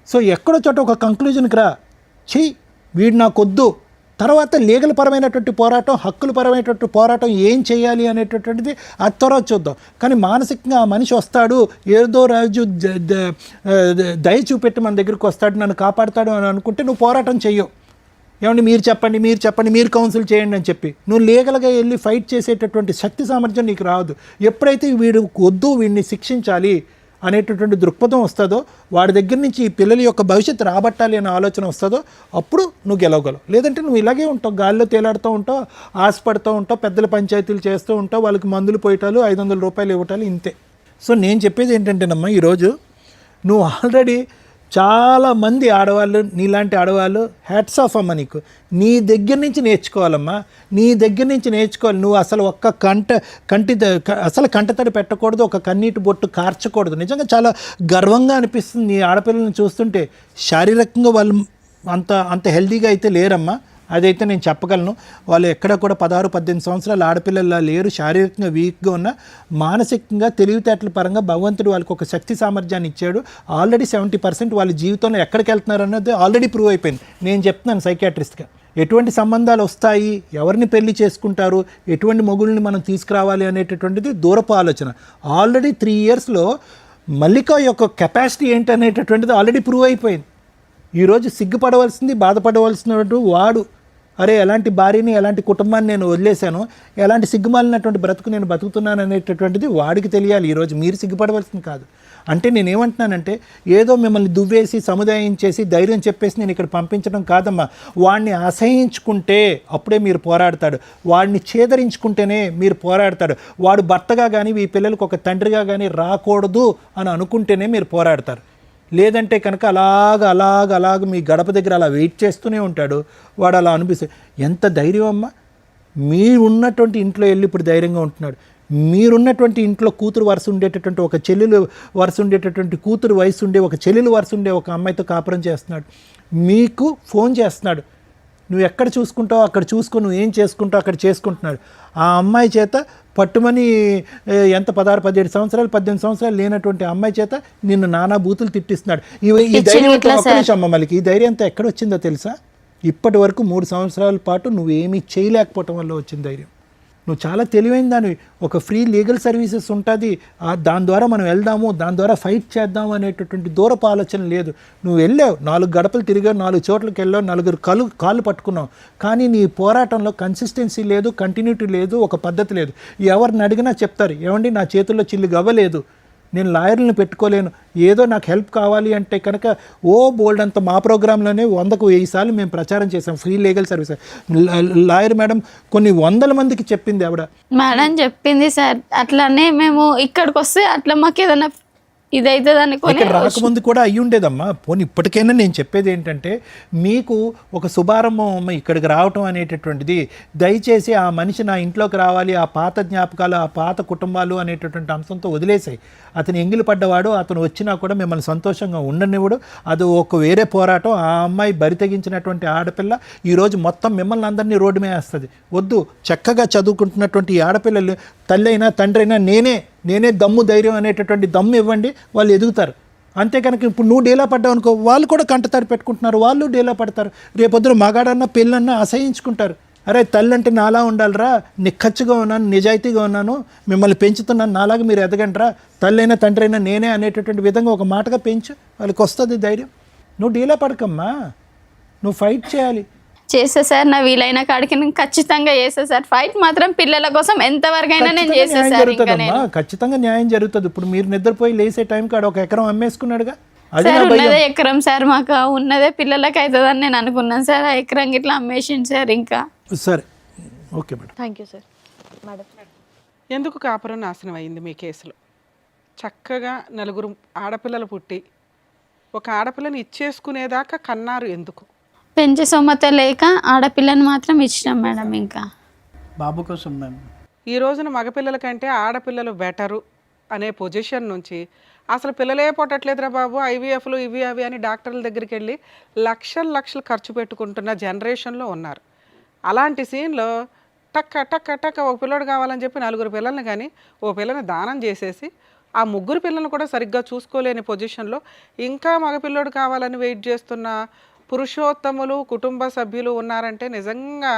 సో ఎక్కడో చోట ఒక కంక్లూజన్కి రా, వీడు నాకొద్దు. తర్వాత లీగల్ పరమైనటువంటి పోరాటం, హక్కుల పరమైనటువంటి పోరాటం ఏం చేయాలి అనేటటువంటిది అది తర్వాత చూద్దాం. కానీ మానసికంగా ఆ మనిషి వస్తాడు, ఏదో రాజు దయ చూపెట్టి మన దగ్గరికి వస్తాడు, నన్ను కాపాడుతాడు అని అనుకుంటే నువ్వు పోరాటం చెయ్యవు. ఏమండి మీరు చెప్పండి, మీరు కౌన్సిల్ చేయండి అని చెప్పి నువ్వు లీగల్గా వెళ్ళి ఫైట్ చేసేటటువంటి శక్తి సామర్థ్యం నీకు రాదు. ఎప్పుడైతే వీడు వద్దు, వీడిని శిక్షించాలి అనేటటువంటి దృక్పథం వస్తుందో, వాడి దగ్గర నుంచి ఈ పిల్లల యొక్క భవిష్యత్తు రాబట్టాలి అనే ఆలోచన వస్తుందో అప్పుడు నువ్వు గెలవగలవు. లేదంటే నువ్వు ఇలాగే ఉంటావు, గాల్లో తేలాడుతూ ఉంటావు, ఆశపడుతూ ఉంటావు, పెద్దల పంచాయతీలు చేస్తూ ఉంటావు, వాళ్ళకి మందులు పోయటాలు, 500 రూపాయలు ఇవ్వటాలు, ఇంతే. సో నేను చెప్పేది ఏంటంటేనమ్మా, ఈరోజు నువ్వు ఆల్రెడీ చాలామంది ఆడవాళ్ళు, నీలాంటి ఆడవాళ్ళు హ్యాట్స్ ఆఫ్ అమ్మ. నీకు నీ దగ్గర నుంచి నేర్చుకోవాలమ్మా, నీ దగ్గర నుంచి నేర్చుకోవాలి. నువ్వు అసలు ఒక్క కంటతడి పెట్టకూడదు, ఒక కన్నీటి బొట్టు కార్చకూడదు. నిజంగా చాలా గర్వంగా అనిపిస్తుంది నీ ఆడపిల్లల్ని చూస్తుంటే. శారీరకంగా వాళ్ళు అంత హెల్తీగా అయితే లేరమ్మా, అదైతే నేను చెప్పగలను. వాళ్ళు ఎక్కడ కూడా 16-18 సంవత్సరాల ఆడపిల్లలా లేరు. శారీరకంగా వీక్గా ఉన్న, మానసికంగా తెలివితేటల పరంగా భగవంతుడు వాళ్ళకి ఒక శక్తి సామర్థ్యాన్ని ఇచ్చాడు. ఆల్రెడీ 70% వాళ్ళ జీవితంలో ఎక్కడికి వెళ్తున్నారు అన్నది ఆల్రెడీ ప్రూవ్ అయిపోయింది. నేను చెప్తున్నాను సైకియాట్రిస్ట్గా, ఎటువంటి సంబంధాలు వస్తాయి, ఎవరిని పెళ్లి చేసుకుంటారు, ఎటువంటి మొగుళ్ళని మనం తీసుకురావాలి అనేటటువంటిది దూరపు ఆలోచన. ఆల్రెడీ 3 ఇయర్స్లో మల్లిక యొక్క కెపాసిటీ ఏంటి అనేటటువంటిది ఆల్రెడీ ప్రూవ్ అయిపోయింది. ఈరోజు సిగ్గుపడవలసింది, బాధపడవలసినటువంటి వాడు, అరే ఎలాంటి భార్యని, ఎలాంటి కుటుంబాన్ని నేను వదిలేశాను, ఎలాంటి సిగ్గుమాలినటువంటి బ్రతుకు నేను బతుకుతున్నాను అనేటటువంటిది వాడికి తెలియాలి. ఈరోజు మీరు సిగ్గుపడవలసింది కాదు. అంటే నేనేమంటున్నానంటే ఏదో మిమ్మల్ని దువ్వేసి సముదాయించేసి ధైర్యం చెప్పేసి నేను ఇక్కడ పంపించడం కాదమ్మా. వాడిని అసహించుకుంటే అప్పుడే మీరు పోరాడతాడు, వాడిని ఛేదరించుకుంటేనే మీరు పోరాడతాడు. వాడు భర్తగా కానీ ఈ పిల్లలకు ఒక తండ్రిగా కానీ రాకూడదు అని అనుకుంటేనే మీరు పోరాడతారు. లేదంటే కనుక అలాగ మీ గడప దగ్గర అలా వెయిట్ చేస్తూనే ఉంటాడు. వాడు అలా అనిపిస్తే ఎంత ధైర్యం అమ్మా. మీరున్నటువంటి ఇంట్లో వెళ్ళి ఇప్పుడు ధైర్యంగా ఉంటున్నాడు. మీరున్నటువంటి ఇంట్లో కూతురు వరుస ఉండేటటువంటి, ఒక చెల్లెలు వరుస ఉండేటటువంటి, కూతురు వయసు ఉండే ఒక చెల్లెలు వరుస ఉండే ఒక అమ్మాయితో కాపురం చేస్తున్నాడు. మీకు ఫోన్ చేస్తున్నాడు, నువ్వు ఎక్కడ చూసుకుంటావు అక్కడ చూసుకో, నువ్వు ఏం చేసుకుంటావు అక్కడ చేసుకుంటున్నాడు. ఆ అమ్మాయి చేత పట్టుమని ఎంత 16, 17 సంవత్సరాలు 18 సంవత్సరాలు లేనటువంటి అమ్మాయి చేత నిన్ను నానా బూతులు తిట్టిస్తున్నాడు. ఈ ధైర్యం ఒక్క నిమిషం అమ్మ, మళ్ళీ ఈ ధైర్యం అంతా ఎక్కడ వచ్చిందో తెలుసా? ఇప్పటి వరకు 3 సంవత్సరాల పాటు నువ్వేమీ చేయలేకపోవటం వల్ల వచ్చిన ధైర్యం. నువ్వు చాలా తెలివైన దానివి. ఒక ఫ్రీ లీగల్ సర్వీసెస్ ఉంటుంది, దాని ద్వారా మనం వెళ్దాము, దాని ద్వారా ఫైట్ చేద్దాము అనేటటువంటి దూరపు ఆలోచన లేదు. నువ్వు వెళ్ళావు, 4 గడపలు తిరిగావు, 4 చోట్లకి వెళ్ళావు, 4 కాళ్ళు పట్టుకున్నావు. కానీ నీ పోరాటంలో కన్సిస్టెన్సీ లేదు, కంటిన్యూటీ లేదు, ఒక పద్ధతి లేదు. ఎవరిని అడిగినా చెప్తారు, ఏమండి నా చేతుల్లో చిల్లు గవ్వలేదు, నేను లాయర్లను పెట్టుకోలేను, ఏదో నాకు హెల్ప్ కావాలి అంటే కనుక బోల్డ్ అంత మా ప్రోగ్రాంలోనే 100కు 1000 సార్లు మేము ప్రచారం చేసాం free legal service. Lawyer madam కొన్ని 100 మందికి చెప్పింది ఆవిడ. మేడం చెప్పింది సార్, అట్లానే మేము ఇక్కడికి వస్తే అట్లా మాకు ఏదైనా ఇదైతే ఇక్కడ రాకముందు కూడా అయ్యి ఉండేదమ్మా. పోనీ ఇప్పటికైనా నేను చెప్పేది ఏంటంటే, మీకు ఒక శుభారంభం ఇక్కడికి రావటం అనేటటువంటిది, దయచేసి ఆ మనిషి నా ఇంట్లోకి రావాలి, ఆ పాత జ్ఞాపకాలు, ఆ పాత కుటుంబాలు అనేటటువంటి అంశంతో వదిలేసాయి. అతను ఎంగిలి పడ్డవాడు, అతను వచ్చినా కూడా మిమ్మల్ని సంతోషంగా ఉండనివ్వడు. అది ఒక వేరే పోరాటం. ఆ అమ్మాయి బరి తెగించినటువంటి ఆడపిల్ల ఈరోజు మొత్తం మిమ్మల్ని అందరినీ రోడ్డు మీద వేస్తుంది. వద్దు, చక్కగా చదువుకుంటున్నటువంటి ఈ ఆడపిల్లలు తల్లి అయినా తండ్రి అయినా నేనే దమ్ము ధైర్యం అనేటటువంటి దమ్ము ఇవ్వండి, వాళ్ళు ఎదుగుతారు. అంతే కనుక ఇప్పుడు నువ్వు డేలా పడ్డావు అనుకో, వాళ్ళు కూడా కంటతారు పెట్టుకుంటున్నారు, వాళ్ళు డేలా పడతారు. రేపొద్దున మగాడన్నా పెళ్ళన్నా అసహించుకుంటారు. అరే తల్లి అంటే నాలా ఉండాలిరా, నిక్కచ్చిగా ఉన్నాను, నిజాయితీగా ఉన్నాను, మిమ్మల్ని పెంచుతున్నాను, నాలాగా మీరు ఎదగండిరా, తల్లి అయినా తండ్రి అయినా నేనే అనేటటువంటి విధంగా ఒక మాటగా పెంచు, వాళ్ళకి వస్తుంది ధైర్యం. నువ్వు డీలా పడకమ్మా, నువ్వు ఫైట్ చేయాలి. చేస్తా సార్, నా వీలైన కాడికి నేను ఖచ్చితంగా చేస్తా సార్. ఫైట్ మాత్రం పిల్లల కోసం ఎంతవరకైనా నేను చేస్తా సార్. ఖచ్చితంగా న్యాయం జరుగుతుంది. ఇప్పుడు మీరు నిద్రపోయి లేసే టైం కాడ 1 ఎకరం అమ్మేసుకున్నాడుగా, సార్ ఉన్నదే ఎకరం సార్, మాకు ఉన్నదే పిల్లలకి అవుతుందని నేను అనుకున్నాను సార్. ఆ ఎకరం ఇట్లా అమ్మేసింది సార్. ఇంకా సరే, okay madam. Thank you sir. Madam, ఎందుకు కాపురం నాశనం అయింది మీ కేసులో? చక్కగా 4 ఆడపిల్లలు పుట్టి ఒక ఆడపిల్లని ఇచ్చేసుకునేదాకా కన్నారు ఎందుకు? పెంచే సొమ్మత లేక ఆడపిల్లని మాత్రం ఇచ్చినాం మేడం. ఇంకా బాబు కోసం మేము ఈ రోజున మగపిల్లల కంటే ఆడపిల్లలు బెటరు అనే పొజిషన్ నుంచి అసలు పిల్లలే పుట్టట్లేదురా బాబు, IVFలు ఇవి అవి అని డాక్టర్ల దగ్గరికి వెళ్ళి లక్షలు ఖర్చు పెట్టుకుంటున్న జనరేషన్లో ఉన్నారు. అలాంటి సీన్లో టక్క ఒక పిల్లోడు కావాలని చెప్పి 4 పిల్లల్ని కానీ ఓ పిల్లని దానం చేసేసి ఆ 3 పిల్లలను కూడా సరిగ్గా చూసుకోలేని పొజిషన్లో ఇంకా మగపిల్లోడు కావాలని వెయిట్ చేస్తున్న పురుషోత్తములు కుటుంబ సభ్యులు ఉన్నారంటే నిజంగా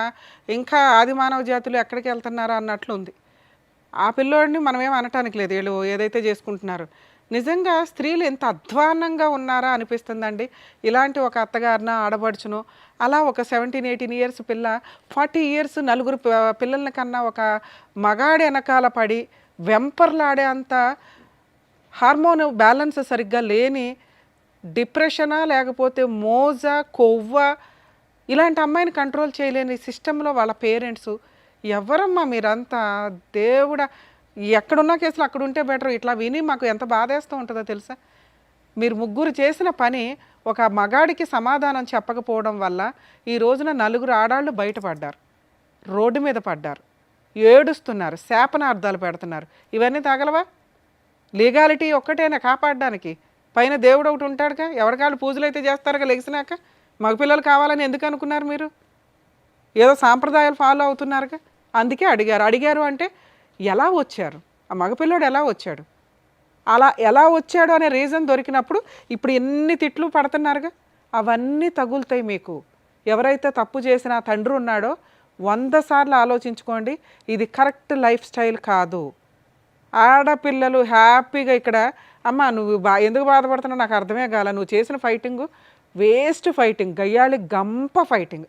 ఇంకా ఆది మానవ జాతులు ఎక్కడికి వెళ్తున్నారా అన్నట్లు ఉంది. ఆ పిల్లోడిని మనమేం అనటానికి లేదు, వీళ్ళు ఏదైతే చేసుకుంటున్నారు. నిజంగా స్త్రీలు ఎంత అధ్వాన్నంగా ఉన్నారా అనిపిస్తుందండి. ఇలాంటి ఒక అత్తగారిన ఆడబడుచును అలా ఒక 17-18 ఇయర్స్ పిల్ల 40 ఇయర్స్ 4 పిల్లల కన్నా ఒక మగాడి వెనకాల పడి వెంపర్లాడే అంత హార్మోన్ బ్యాలెన్స్ సరిగ్గా లేని డిప్రెషనా లేకపోతే మోజా కొవ్వ ఇలాంటి అమ్మాయిని కంట్రోల్ చేయలేని సిస్టంలో వాళ్ళ పేరెంట్స్. ఎవరమ్మా మీరంతా? దేవుడా, ఎక్కడున్న కేసులు అక్కడ ఉంటే బెటర్. ఇట్లా విని మాకు ఎంత బాధేస్తూ ఉంటుందో తెలుసా? మీరు 3 చేసిన పని ఒక మగాడికి సమాధానం చెప్పకపోవడం వల్ల ఈ రోజున 4 ఆడాళ్ళు బయటపడ్డారు, రోడ్డు మీద పడ్డారు, ఏడుస్తున్నారు, శాపనార్థాలు పెడుతున్నారు. ఇవన్నీ తగలవా? లీగాలిటీ ఒక్కటేనా కాపాడడానికి? పైన దేవుడు ఒకటి ఉంటాడుగా, ఎవరికాళ్ళు పూజలు అయితే చేస్తారుగా లెగిసినాక. మగపిల్లలు కావాలని ఎందుకు అనుకున్నారు మీరు? ఏదో సాంప్రదాయాలు ఫాలో అవుతున్నారుగా, అందుకే అడిగారు అంటే ఎలా వచ్చారు, ఆ మగపిల్లోడు ఎలా వచ్చాడు, అలా ఎలా వచ్చాడు అనే రీజన్ దొరికినప్పుడు ఇప్పుడు ఎన్ని తిట్లు పడుతున్నారుగా, అవన్నీ తగులుతాయి మీకు. ఎవరైతే తప్పు చేసిన తండ్రి ఉన్నాడో 100 సార్లు ఆలోచించుకోండి, ఇది కరెక్ట్ లైఫ్ స్టైల్ కాదు. ఆడపిల్లలు హ్యాపీగా ఇక్కడ అమ్మ నువ్వు ఎందుకు బాధపడుతున్నావు నాకు అర్థమే కాల, నువ్వు చేసిన ఫైటింగు వేస్ట్ ఫైటింగ్, గయ్యాళి గంప ఫైటింగ్.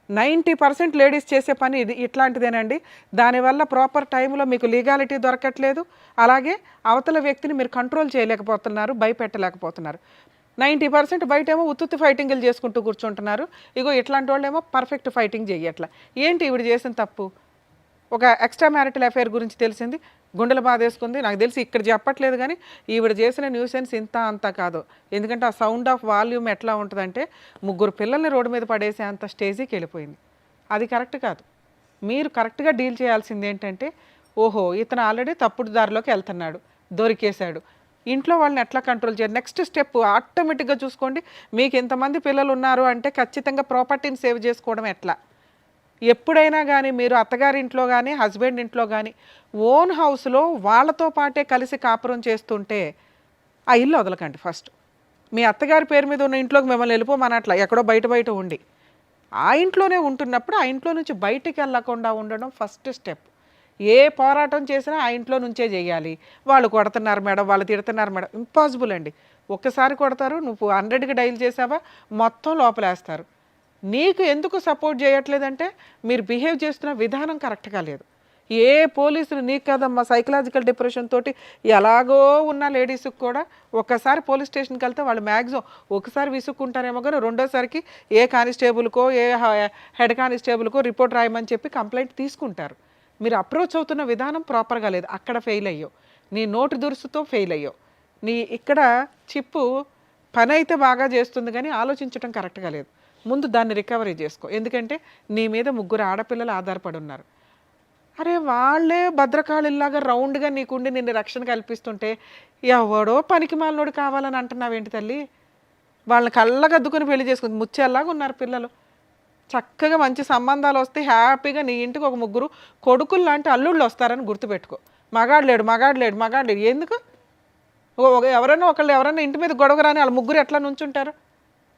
90% లేడీస్ చేసే పని ఇది ఇట్లాంటిదేనండి. దానివల్ల ప్రాపర్ టైంలో మీకు లీగాలిటీ దొరకట్లేదు, అలాగే అవతల వ్యక్తిని మీరు కంట్రోల్ చేయలేకపోతున్నారు, భయపెట్టలేకపోతున్నారు. 90% బయటేమో ఉత్తుత్తి ఫైటింగ్లు చేసుకుంటూ కూర్చుంటున్నారు. ఇగో ఇట్లాంటి వాళ్ళేమో పర్ఫెక్ట్ ఫైటింగ్ చెయ్యట్లా. ఏంటి ఈవిడ చేసిన తప్పు? ఒక ఎక్స్ట్రా మ్యారిటల్ అఫైర్ గురించి తెలిసింది, గుండెలు బాధేసుకుంది. నాకు తెలిసి ఇక్కడ చెప్పట్లేదు కానీ ఈవిడ చేసిన న్యూసెన్స్ ఇంత అంతా కాదు. ఎందుకంటే ఆ సౌండ్ ఆఫ్ వాల్యూమ్ ఎట్లా ఉంటుందంటే 3 పిల్లల్ని రోడ్డు మీద పడేసే అంత స్టేజీకి వెళ్ళిపోయింది. అది కరెక్ట్ కాదు. మీరు కరెక్ట్గా డీల్ చేయాల్సింది ఏంటంటే, ఓహో ఇతను ఆల్రెడీ తప్పుడు దారిలోకి వెళ్తున్నాడు, దొరికేశాడు, ఇంట్లో వాళ్ళని ఎట్లా కంట్రోల్ చేయాలి? నెక్స్ట్ స్టెప్ ఆటోమేటిక్గా చూసుకోండి. మీకు ఇంతమంది పిల్లలు ఉన్నారు అంటే ఖచ్చితంగా ప్రాపర్టీని సేవ్ చేసుకోవడం ఎట్లా. ఎప్పుడైనా కానీ మీరు అత్తగారింట్లో కానీ హస్బెండ్ ఇంట్లో కానీ ఓన్ హౌస్లో వాళ్ళతో పాటే కలిసి కాపురం చేస్తుంటే ఆ ఇల్లు వదలకండి. ఫస్ట్ మీ అత్తగారి పేరు మీద ఉన్న ఇంట్లోకి మిమ్మల్ని వెళ్ళిపోమనట్లా, ఎక్కడో బయట ఉండి ఆ ఇంట్లోనే ఉంటున్నప్పుడు ఆ ఇంట్లో నుంచి బయటికి వెళ్ళకుండా ఉండడం ఫస్ట్ స్టెప్. ఏ పోరాటం చేసినా ఆ ఇంట్లో నుంచే చేయాలి. వాళ్ళు కొడుతున్నారు మేడం, వాళ్ళు తిడుతున్నారు మేడం, ఇంపాసిబుల్ అండి. ఒక్కసారి కొడతారు, నువ్వు 100కి డైల్ చేసావా మొత్తం లోపలేస్తారు. నీకు ఎందుకు సపోర్ట్ చేయట్లేదంటే మీరు బిహేవ్ చేస్తున్న విధానం కరెక్ట్గా లేదు. ఏ పోలీసులు నీకు కదమ్మా సైకలాజికల్ డిప్రెషన్ తోటి ఎలాగో ఉన్న లేడీస్కి కూడా ఒక్కసారి పోలీస్ స్టేషన్కి వెళ్తే వాళ్ళు మ్యాక్సిమం ఒకసారి విసుక్కుంటారేమో కానీ రెండోసారికి ఏ కానిస్టేబుల్కో ఏ హెడ్ కానిస్టేబుల్కో రిపోర్ట్ రాయమని చెప్పి కంప్లైంట్ తీసుకుంటారు. మీరు అప్రోచ్ అవుతున్న విధానం ప్రాపర్గా లేదు. అక్కడ ఫెయిల్ అయ్యో, నీ నోటి దురుసుతో ఫెయిల్ అయ్యో. నీ ఇక్కడ చిప్పు పని అయితే బాగా చేస్తుంది కానీ ఆలోచించడం కరెక్ట్గా లేదు. ముందు దాన్ని రికవరీ చేసుకో. ఎందుకంటే నీ మీద 3 ఆడపిల్లలు ఆధారపడి ఉన్నారు. అరే వాళ్ళే భద్రకాళిల్లాగా రౌండ్గా నీకుండి నిన్ను రక్షణ కల్పిస్తుంటే ఎవడో పనికి మాలినోడు కావాలని అంటున్నావేంటి తల్లి? వాళ్ళని కళ్ళగద్దుకుని పెళ్లి చేసుకుంది. ముచ్చేలాగా ఉన్నారు పిల్లలు. చక్కగా మంచి సంబంధాలు వస్తే హ్యాపీగా నీ ఇంటికి ఒక 3 కొడుకులు లాంటి అల్లుళ్ళు వస్తారని గుర్తుపెట్టుకో. మగాడు లేడు ఎందుకు? ఎవరైనా ఇంటి మీద గొడవ రాని వాళ్ళ 3 ఎట్లా నుంచుంటారు?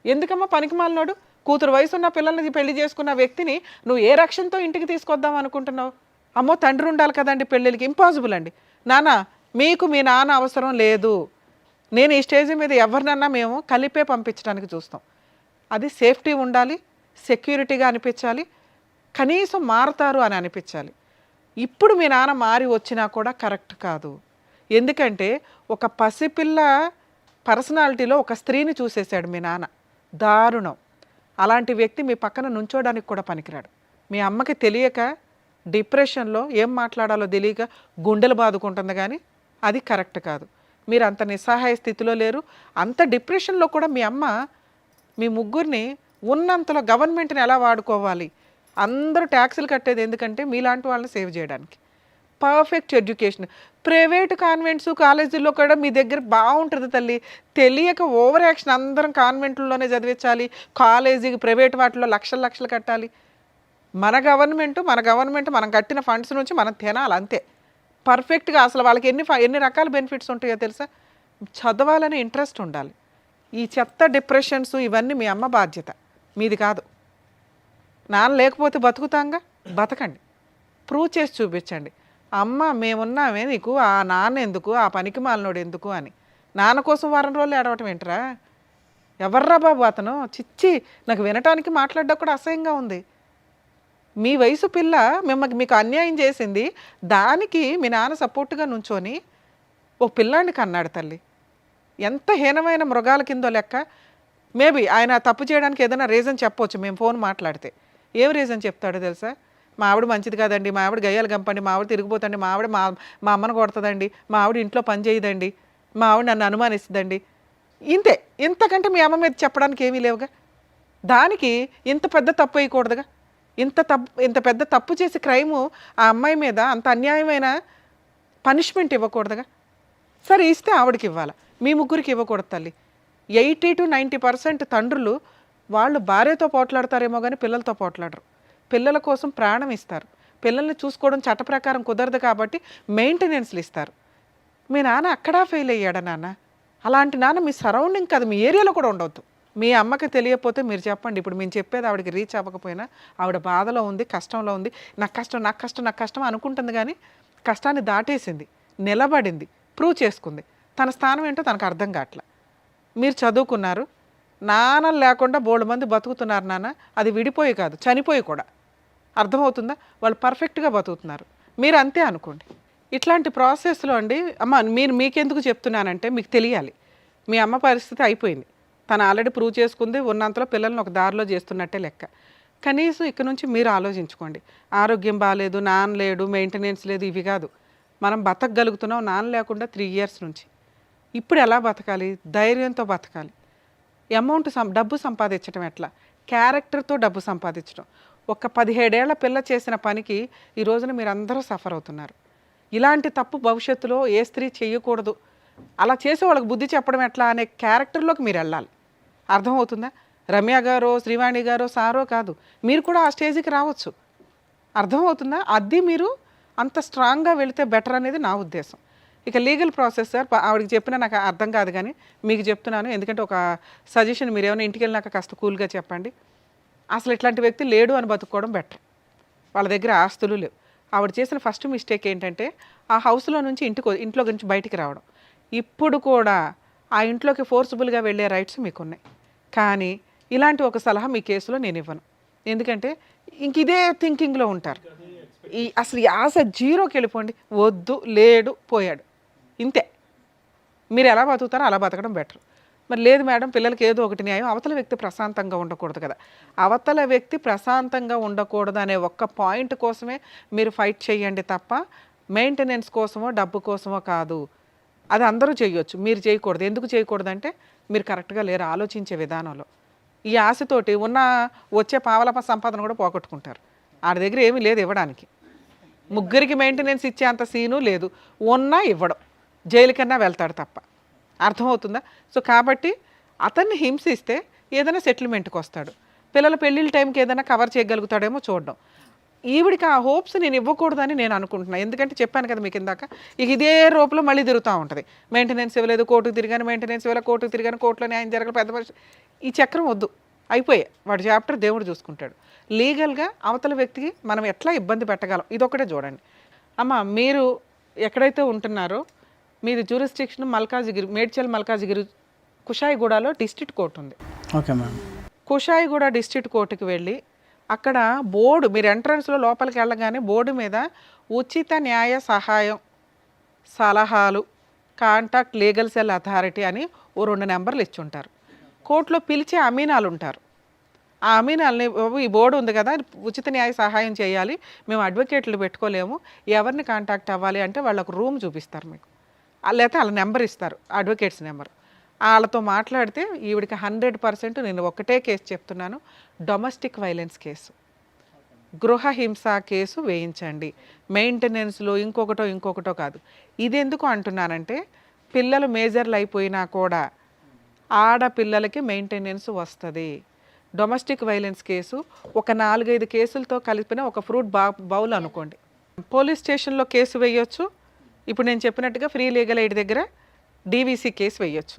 ఎందుకమ్మా పనికి మాలినోడు? కూతురు వయసు ఉన్న పిల్లల్ని పెళ్లి చేసుకున్న వ్యక్తిని నువ్వు ఏ రక్షణతో ఇంటికి తీసుకొద్దాం అనుకుంటున్నావు? అమ్మో తండ్రి ఉండాలి కదండి పెళ్ళిళ్ళకి. ఇంపాసిబుల్ అండి. నాన్న మీకు మీ నాన్న అవసరం లేదు. నేను ఈ స్టేజ్ మీద ఎవరినన్నా మేము కలిపే పంపించడానికి చూస్తాం. అది సేఫ్టీ ఉండాలి, సెక్యూరిటీగా అనిపించాలి, కనీసం మారుతారు అని అనిపించాలి. ఇప్పుడు మీ నాన్న మారి వచ్చినా కూడా కరెక్ట్ కాదు. ఎందుకంటే ఒక పసిపిల్ల పర్సనాలిటీలో ఒక స్త్రీని చూసేశాడు మీ నాన్న. దారుణం. అలాంటి వ్యక్తి మీ పక్కన నుంచోడానికి కూడా పనికిరాడు. మీ అమ్మకి తెలియక డిప్రెషన్లో ఏం మాట్లాడాలో తెలియక గుండెలు బాదుకుంటుంది కానీ అది కరెక్ట్ కాదు. మీరు అంత నిస్సహాయ స్థితిలో లేరు. అంత డిప్రెషన్లో కూడా మీ అమ్మ మీ 3 ఉన్నంతలో గవర్నమెంట్ని ఎలా వాడుకోవాలి, అందరూ ట్యాక్సులు కట్టేది ఎందుకంటే మీలాంటి వాళ్ళని సేవ్ చేయడానికి. Perfect education. ప్రైవేట్ కాన్వెంట్స్ కాలేజీల్లో కూడా మీ దగ్గర బాగుంటుంది తల్లి. తెలియక ఓవర్ యాక్షన్. అందరం కాన్వెంట్లలోనే చదివించాలి, కాలేజీకి ప్రైవేట్ వాటిలో లక్షలు కట్టాలి. మన గవర్నమెంట్ మనం కట్టిన ఫండ్స్ నుంచి మనం తినాలి అంతే. పర్ఫెక్ట్గా అసలు వాళ్ళకి ఎన్ని రకాల బెనిఫిట్స్ ఉంటాయో తెలుసా? చదవాలని ఇంట్రెస్ట్ ఉండాలి. ఈ చెత్త డిప్రెషన్స్ ఇవన్నీ మీ అమ్మ బాధ్యత, మీది కాదు. నాన్న లేకపోతే బతుకుతాంగా, బతకండి. ప్రూవ్ చేసి చూపించండి. అమ్మ మేమున్నామే, నీకు ఆ నాన్న ఎందుకు, ఆ పనికి మాలినోడు ఎందుకు అని. నాన్న కోసం వారం రోజులు ఏడవటం ఏంటరా? ఎవర్రా బాబు అతను? చిచ్చి, నాకు వినటానికి మాట్లాడడం కూడా అసహ్యంగా ఉంది. మీ వయసు పిల్ల మీకు అన్యాయం చేసింది, దానికి మీ నాన్న సపోర్ట్గా నుంచొని ఓ పిల్లాడిని కన్నాడు తల్లి. ఎంత హీనమైన మృగాల కిందో లెక్క. మేబీ ఆయన తప్పు చేయడానికి ఏదైనా రీజన్ చెప్పవచ్చు మేము ఫోన్ మాట్లాడితే. ఏం రీజన్ చెప్తాడో తెలుసా? మా ఆవిడ మంచిది కాదండి, మా ఆవిడ గయ్యాలు గంపండి, మా ఆవిడ తిరిగిపోతండి, మా ఆవిడ మా అమ్మను కొడుతుందండి, మా ఆవిడ ఇంట్లో పని చేయదండి, మా ఆవిడ నన్ను అనుమానిస్తుందండి. ఇంతే. ఇంతకంటే మీ అమ్మ మీద చెప్పడానికి ఏమీ లేవుగా. దానికి ఇంత పెద్ద తప్పు వేయకూడదుగా. ఇంత పెద్ద తప్పు చేసి క్రైము ఆ అమ్మాయి మీద అంత అన్యాయమైన పనిష్మెంట్ ఇవ్వకూడదుగా. సరే ఇస్తే ఆవిడకి ఇవ్వాలి, మీ 3కి ఇవ్వకూడదు తల్లి. 80 to 90% తండ్రులు వాళ్ళు భార్యతో పోట్లాడతారేమో కానీ పిల్లలతో పోట్లాడరు. పిల్లల కోసం ప్రాణం ఇస్తారు. పిల్లల్ని చూసుకోవడం చట్ట ప్రకారం కుదరదు కాబట్టి మెయింటెనెన్స్లు ఇస్తారు. మీ నాన్న అక్కడా ఫెయిల్ అయ్యాడా నాన్న? అలాంటి నాన్న మీ సరౌండింగ్ కాదు, మీ ఏరియాలో కూడా ఉండవద్దు. మీ అమ్మకి తెలియకపోతే మీరు చెప్పండి. ఇప్పుడు మేము చెప్పేది ఆవిడకి రీచ్ అవ్వకపోయినా ఆవిడ బాధలో ఉంది, కష్టంలో ఉంది. నాకు కష్టం అనుకుంటుంది కానీ కష్టాన్ని దాటేసింది, నిలబడింది, ప్రూవ్ చేసుకుంది. తన స్థానం ఏంటో తనకు అర్థం కావట్లే. మీరు చదువుకున్నారు, నాన్న లేకుండా బోల్డ్ మంది బతుకుతున్నారు నాన్న. అది విడిపోయి కాదు, చనిపోయి కూడా. అర్థమవుతుందా? వాళ్ళు పర్ఫెక్ట్గా బతుకుతున్నారు, మీరు అంతే అనుకోండి. ఇట్లాంటి ప్రాసెస్లో అండి అమ్మ మీకెందుకు చెప్తున్నానంటే మీకు తెలియాలి. మీ అమ్మ పరిస్థితి అయిపోయింది, తను ఆల్రెడీ ప్రూవ్ చేసుకుంది. ఉన్నంతలో పిల్లల్ని ఒక దారిలో చేస్తున్నట్టే లెక్క. కనీసం ఇక్కడ నుంచి మీరు ఆలోచించుకోండి. ఆరోగ్యం బాగాలేదు, నాన్న లేడు, మెయింటెనెన్స్ లేదు, ఇవి కాదు. మనం బతకగలుగుతున్నాం నాన్న లేకుండా 3 years నుంచి. ఇప్పుడు ఎలా బతకాలి? ధైర్యంతో బతకాలి. అమౌంట్ డబ్బు సంపాదించడం ఎట్లా? క్యారెక్టర్తో డబ్బు సంపాదించడం. ఒక 17 ఏళ్ల పిల్ల చేసిన పనికి ఈ రోజున మీరు అందరూ సఫర్ అవుతున్నారు. ఇలాంటి తప్పు భవిష్యత్తులో ఏ స్త్రీ చేయకూడదు. అలా చేసే వాళ్ళకి బుద్ధి చెప్పడం ఎట్లా అనే క్యారెక్టర్లోకి మీరు వెళ్ళాలి. అర్థమవుతుందా? రమ్య గారో శ్రీవాణి గారో సారో కాదు, మీరు కూడా ఆ స్టేజ్కి రావచ్చు. అర్థమవుతుందా? అది మీరు అంత స్ట్రాంగ్గా వెళితే బెటర్ అనేది నా ఉద్దేశం. ఇక లీగల్ ప్రాసెస్ సార్, ఆవిడకి చెప్పినా నాకు అర్థం కాదు, కానీ మీకు చెప్తున్నాను. ఎందుకంటే ఒక సజెషన్, మీరు ఏమైనా ఇంటికి వెళ్ళినాక కాస్త కూల్గా చెప్పండి. అసలు ఇట్లాంటి వ్యక్తి లేడు అని బతుక్కోవడం బెటర్. వాళ్ళ దగ్గర ఆస్తులు లేవు. ఆవిడ చేసిన ఫస్ట్ మిస్టేక్ ఏంటంటే ఆ హౌస్లో నుంచి ఇంట్లో నుంచి బయటికి రావడం. ఇప్పుడు కూడా ఆ ఇంట్లోకి ఫోర్స్ఫుల్గా వెళ్ళే రైట్స్ మీకున్నాయి, కానీ ఇలాంటి ఒక సలహా మీ కేసులో నేను ఇవ్వను. ఎందుకంటే ఇంక ఇదే థింకింగ్లో ఉంటారు. అసలు ఈ ఆశ జీరోకి వెళ్ళిపోండి. వద్దు, లేడు, పోయాడు, ఇంతే. మీరు ఎలా బతుకుతారో అలా బతకడం బెటర్. మరి లేదు మేడం, పిల్లలకి ఏదో ఒకటి న్యాయం, అవతల వ్యక్తి ప్రశాంతంగా ఉండకూడదు కదా. అవతల వ్యక్తి ప్రశాంతంగా ఉండకూడదు అనే ఒక్క పాయింట్ కోసమే మీరు ఫైట్ చేయండి తప్ప మెయింటెనెన్స్ కోసమో డబ్బు కోసమో కాదు. అది అందరూ చేయొచ్చు, మీరు చేయకూడదు. ఎందుకు చేయకూడదు అంటే మీరు కరెక్ట్గా లేరు ఆలోచించే విధానంలో. ఈ ఆశతోటి వచ్చే పావలప సంపాదన కూడా పోగొట్టుకుంటారు. ఆడి దగ్గర ఏమీ లేదు ఇవ్వడానికి. ముగ్గురికి మెయింటెనెన్స్ ఇచ్చే అంత సీను లేదు. ఉన్నా ఇవ్వడం, జైలుకన్నా వెళ్తాడు తప్ప. అర్థమవుతుందా? సో కాబట్టి అతన్ని హింసిస్తే ఏదైనా సెటిల్మెంట్కి వస్తాడు. పిల్లల పెళ్ళిళ్ళ టైంకి ఏదైనా కవర్ చేయగలుగుతాడేమో చూడడం. ఈవిడికి ఆ హోప్స్ నేను ఇవ్వకూడదని నేను అనుకుంటున్నాను. ఎందుకంటే చెప్పాను కదా మీకు ఇందాక, ఇక ఇదే రోపులో మళ్ళీ తిరుగుతూ ఉంటుంది. మెయింటెనెన్స్ ఇవ్వలేదు, కోర్టుకు తిరిగాను, మెయింటెనెన్స్ ఇవ్వలేదు, కోర్టుకు తిరిగాను, కోర్టులో న్యాయం జరగలేదు, పెద్ద మనిషి. ఈ చక్రం వద్దు, అయిపోయాయి. వాడి చాప్టర్ దేవుడు చూసుకుంటాడు. లీగల్గా అవతల వ్యక్తికి మనం ఎట్లా ఇబ్బంది పెట్టగలం, ఇదొకటే చూడండి. అమ్మ, మీరు ఎక్కడైతే ఉంటున్నారో మీది జ్యూరిస్డిక్షన్ మల్కాజిగిరి, మేడ్చల్ మల్కాజిగిరి కుషాయిగూడలో డిస్ట్రిక్ట్ కోర్టు ఉంది. Okay madam. కుషాయిగూడ డిస్ట్రిక్ట్ కోర్టుకి వెళ్ళి అక్కడ బోర్డు, మీరు ఎంట్రన్స్లో లోపలికి వెళ్ళగానే బోర్డు మీద ఉచిత న్యాయ సహాయం సలహాలు కాంటాక్ట్ లీగల్ సెల్ అథారిటీ అని ఓ 2 నెంబర్లు ఇచ్చి ఉంటారు. కోర్టులో పిలిచే అమీనాలు ఉంటారు. ఆ అమీనాల్ని, ఈ బోర్డు ఉంది కదా, ఉచిత న్యాయ సహాయం చేయాలి, మేము అడ్వకేట్లు పెట్టుకోలేము, ఎవరిని కాంటాక్ట్ అవ్వాలి అంటే వాళ్ళకు రూమ్ చూపిస్తారు మీకు, లేకపోతే వాళ్ళ నెంబర్ ఇస్తారు, అడ్వకేట్స్ నెంబర్. వాళ్ళతో మాట్లాడితే ఈవిడికి 100%, నేను ఒకటే కేసు చెప్తున్నాను, డొమెస్టిక్ వైలెన్స్ కేసు, గృహహింస కేసు వేయించండి. మెయింటెనెన్స్లో ఇంకొకటో కాదు. ఇది ఎందుకు అంటున్నానంటే పిల్లలు మేజర్లు అయిపోయినా కూడా ఆడపిల్లలకి మెయింటెనెన్స్ వస్తుంది. డొమెస్టిక్ వైలెన్స్ కేసు ఒక 4-5 కేసులతో కలిపిన ఒక ఫ్రూట్ బౌల్ అనుకోండి. పోలీస్ స్టేషన్లో కేసు వేయొచ్చు. ఇప్పుడు నేను చెప్పినట్టుగా ఫ్రీ లీగల్ ఎయిడ్ దగ్గర డీవీసీ కేసు వేయొచ్చు.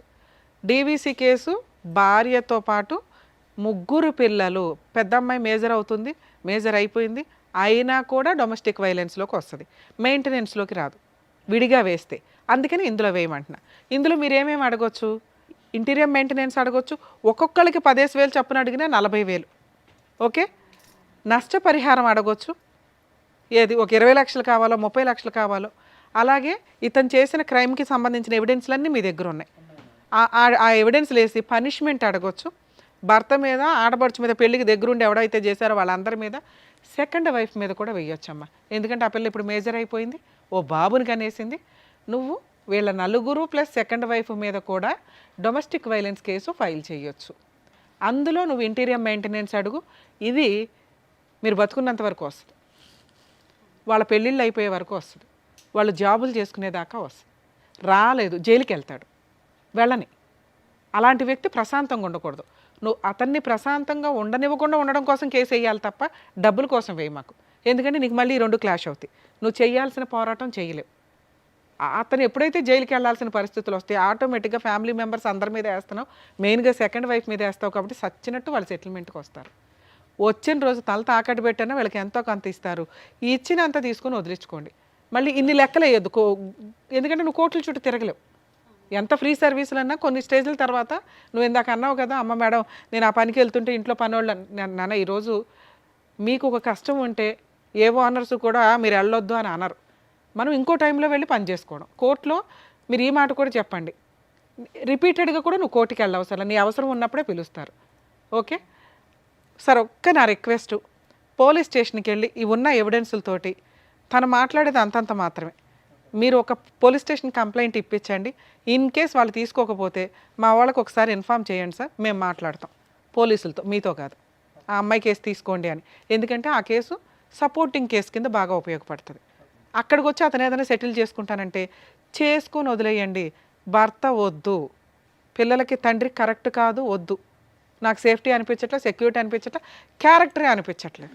డీవీసీ కేసు భార్యతో పాటు 3 పిల్లలు, పెద్ద అమ్మాయి మేజర్ అయిపోయింది, అయినా కూడా డొమెస్టిక్ వైలెన్స్లోకి వస్తుంది, మెయింటెనెన్స్లోకి రాదు, విడిగా వేస్తే. అందుకని ఇందులో వేయమంటున్నా. ఇందులో మీరు ఏమేమి అడగొచ్చు? ఇంటీరియర్ మెయింటెనెన్స్ అడగొచ్చు. ఒక్కొక్కరికి 15,000 చొప్పున అడిగినా 40,000. ఓకే. నష్టపరిహారం అడగొచ్చు. ఏది ఒక 20 లక్షలు కావాలో 30 లక్షలు కావాలో. అలాగే ఇతను చేసిన క్రైమ్కి సంబంధించిన ఎవిడెన్స్లన్నీ మీ దగ్గర ఉన్నాయి. ఆ ఎవిడెన్స్లు వేసి పనిష్మెంట్ అడగొచ్చు. భర్త మీద, ఆడపడుచు మీద, పెళ్ళికి దగ్గరుండి ఎవడైతే చేశారో వాళ్ళందరి మీద, సెకండ్ వైఫ్ మీద కూడా వేయొచ్చమ్మా. ఎందుకంటే ఆ పిల్ల ఇప్పుడు మేజర్ అయిపోయింది, ఓ బాబుని కనేసింది. నువ్వు వీళ్ళ 4 ప్లస్ సెకండ్ వైఫ్ మీద కూడా డొమెస్టిక్ వైలెన్స్ కేసు ఫైల్ చేయొచ్చు. అందులో నువ్వు ఇంటీరియర్ మెయింటెనెన్స్ అడుగు. ఇది మీరు బతుకున్నంత వరకు వస్తుంది, వాళ్ళ పెళ్ళిళ్ళు అయిపోయే వరకు వస్తుంది, వాళ్ళు జాబులు చేసుకునేదాకా వస్తుంది. రాలేదు, జైలుకి వెళ్తాడు, వెళ్ళని. అలాంటి వ్యక్తి ప్రశాంతంగా ఉండకూడదు. నువ్వు అతన్ని ప్రశాంతంగా ఉండనివ్వకుండా ఉండడం కోసం కేసు వేయాలి తప్ప డబ్బుల కోసం వేయి మాకు. ఎందుకంటే నీకు మళ్ళీ 2 క్లాష్ అవుతాయి. నువ్వు చేయాల్సిన పోరాటం చేయలేవు. అతను ఎప్పుడైతే జైలుకి వెళ్ళాల్సిన పరిస్థితులు వస్తాయి, ఆటోమేటిక్గా ఫ్యామిలీ మెంబర్స్ అందరి మీద వేస్తున్నావు, మెయిన్గా సెకండ్ వైఫ్ మీద వేస్తావు. కాబట్టి సచ్చినట్టు వాళ్ళు సెటిల్మెంట్కి వస్తారు. వచ్చిన రోజు తల తాకట్టు పెట్టినా వీళ్ళకి ఎంతో కొంత ఇస్తారు. ఈ ఇచ్చినంత తీసుకొని వదిలించుకోండి. మళ్ళీ ఇన్ని లెక్కలు వేయొద్దు, ఎందుకంటే నువ్వు కోర్టుల చుట్టూ తిరగలేవు. ఎంత ఫ్రీ సర్వీసులు అన్నా కొన్ని స్టేజ్ల తర్వాత, నువ్వు ఇందాక అన్నావు కదా, అమ్మ మేడం నేను ఆ పనికి వెళ్తుంటే ఇంట్లో పనోళ్ళు, నాన్న ఈరోజు మీకు ఒక కష్టం ఉంటే ఏ ఓనర్స్ కూడా మీరు వెళ్ళొద్దు అని అనరు. మనం ఇంకో టైంలో వెళ్ళి పని చేసుకోవడం. కోర్టులో మీరు ఈ మాట కూడా చెప్పండి, రిపీటెడ్గా కూడా నువ్వు కోర్టుకి వెళ్ళవసరం, నీ అవసరం ఉన్నప్పుడే పిలుస్తారు. ఓకే సార్, నా రిక్వెస్ట్, పోలీస్ స్టేషన్కి వెళ్ళి ఈ ఉన్న ఎవిడెన్సులతోటి తను మాట్లాడేది అంతంత మాత్రమే. మీరు ఒక పోలీస్ స్టేషన్ కంప్లైంట్ ఇప్పించండి. ఇన్ కేస్ వాళ్ళు తీసుకోకపోతే మా వాళ్ళకి ఒకసారి ఇన్ఫామ్ చేయండి సార్, మేము మాట్లాడతాం పోలీసులతో, మీతో కాదు. ఆ అమ్మాయి కేసు తీసుకోండి అని. ఎందుకంటే ఆ కేసు సపోర్టింగ్ కేసు కింద బాగా ఉపయోగపడుతుంది. అక్కడికి వచ్చి అతను ఏదైనా సెటిల్ చేసుకుంటానంటే చేసుకొని వదిలేయండి. భర్త వద్దు, పిల్లలకి తండ్రి కరెక్ట్ కాదు వద్దు, నాకు సేఫ్టీ అనిపించట్లేదు, సెక్యూరిటీ అనిపించట్లేదు, క్యారెక్టరే అనిపించట్లేదు,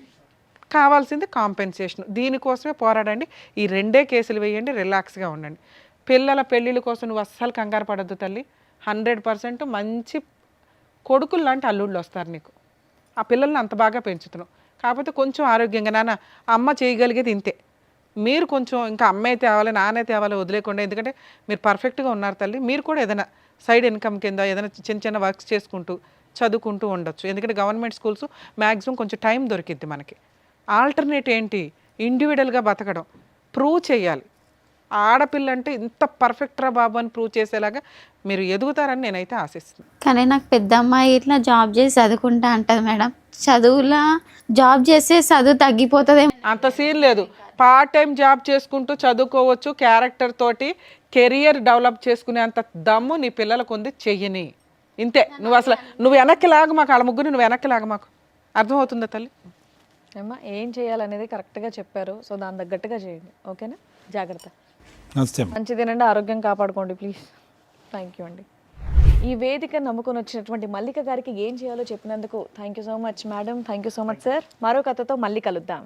కావాల్సింది కాంపెన్సేషన్. దీనికోసమే పోరాడండి. ఈ 2 కేసులు వేయండి, రిలాక్స్గా ఉండండి. పిల్లల పెళ్ళిళ్ళ కోసం నువ్వు అస్సలు కంగారు పడద్దు తల్లి. 100% మంచి కొడుకులు లాంటి అల్లుళ్ళు వస్తారు నీకు. ఆ పిల్లల్ని అంత బాగా పెంచుతున్నావు. కాకపోతే కొంచెం ఆరోగ్యంగా, నాన్న అమ్మ చేయగలిగేది ఇంతే, మీరు కొంచెం ఇంకా అమ్మాయి తేవాలి నాన్న తేవాలి వదిలేకుండా, ఎందుకంటే మీరు పర్ఫెక్ట్గా ఉన్నారు తల్లి. మీరు కూడా ఏదైనా సైడ్ ఇన్కమ్ కింద ఏదైనా చిన్న చిన్న వర్క్స్ చేసుకుంటూ చదువుకుంటూ ఉండొచ్చు. ఎందుకంటే గవర్నమెంట్ స్కూల్స్ మ్యాక్సిమం కొంచెం టైం దొరికిద్ది మనకి. ఆల్టర్నేట్ ఏంటి, ఇండివిజువల్గా బతకడం, ప్రూవ్ చేయాలి. ఆడపిల్ల అంటే ఇంత పర్ఫెక్ట్ రా బాబు అని ప్రూవ్ చేసేలాగా మీరు ఎదుగుతారని నేనైతే ఆశిస్తున్నాను. కానీ నాకు పెద్ద అమ్మాయి ఇట్లా జాబ్ చేసి చదువుకుంటా అంటది మేడం. చదువులా జాబ్ చేస్తే చదువు తగ్గిపోతుంది. అంత సీన్ లేదు. పార్ట్ టైం జాబ్ చేసుకుంటూ చదువుకోవచ్చు. క్యారెక్టర్ తోటి కెరియర్ డెవలప్ చేసుకునేంత దమ్ము నీ పిల్లలకు ఉంది, చెయ్యని. ఇంతే. నువ్వు వెనక్కి లాగా మాకు, వాళ్ళ ముగ్గురు నువ్వు వెనక్కి లాగా మాకు. అర్థమవుతుందా తల్లి? అమ్మా ఏం చేయాలనేది కరెక్ట్గా చెప్పారు. సో దాని తగ్గట్టుగా చేయండి, ఓకేనా? జాగ్రత్త. నమస్తే. మంచి తినండి, ఆరోగ్యం కాపాడుకోండి ప్లీజ్. థ్యాంక్ యూ అండి. ఈ వేదిక నమ్ముకొని వచ్చినటువంటి మల్లిక గారికి ఏం చేయాలో చెప్పినందుకు thank you so much madam. Thank you so much sir. మరో కథతో మళ్ళీ కలుద్దాం.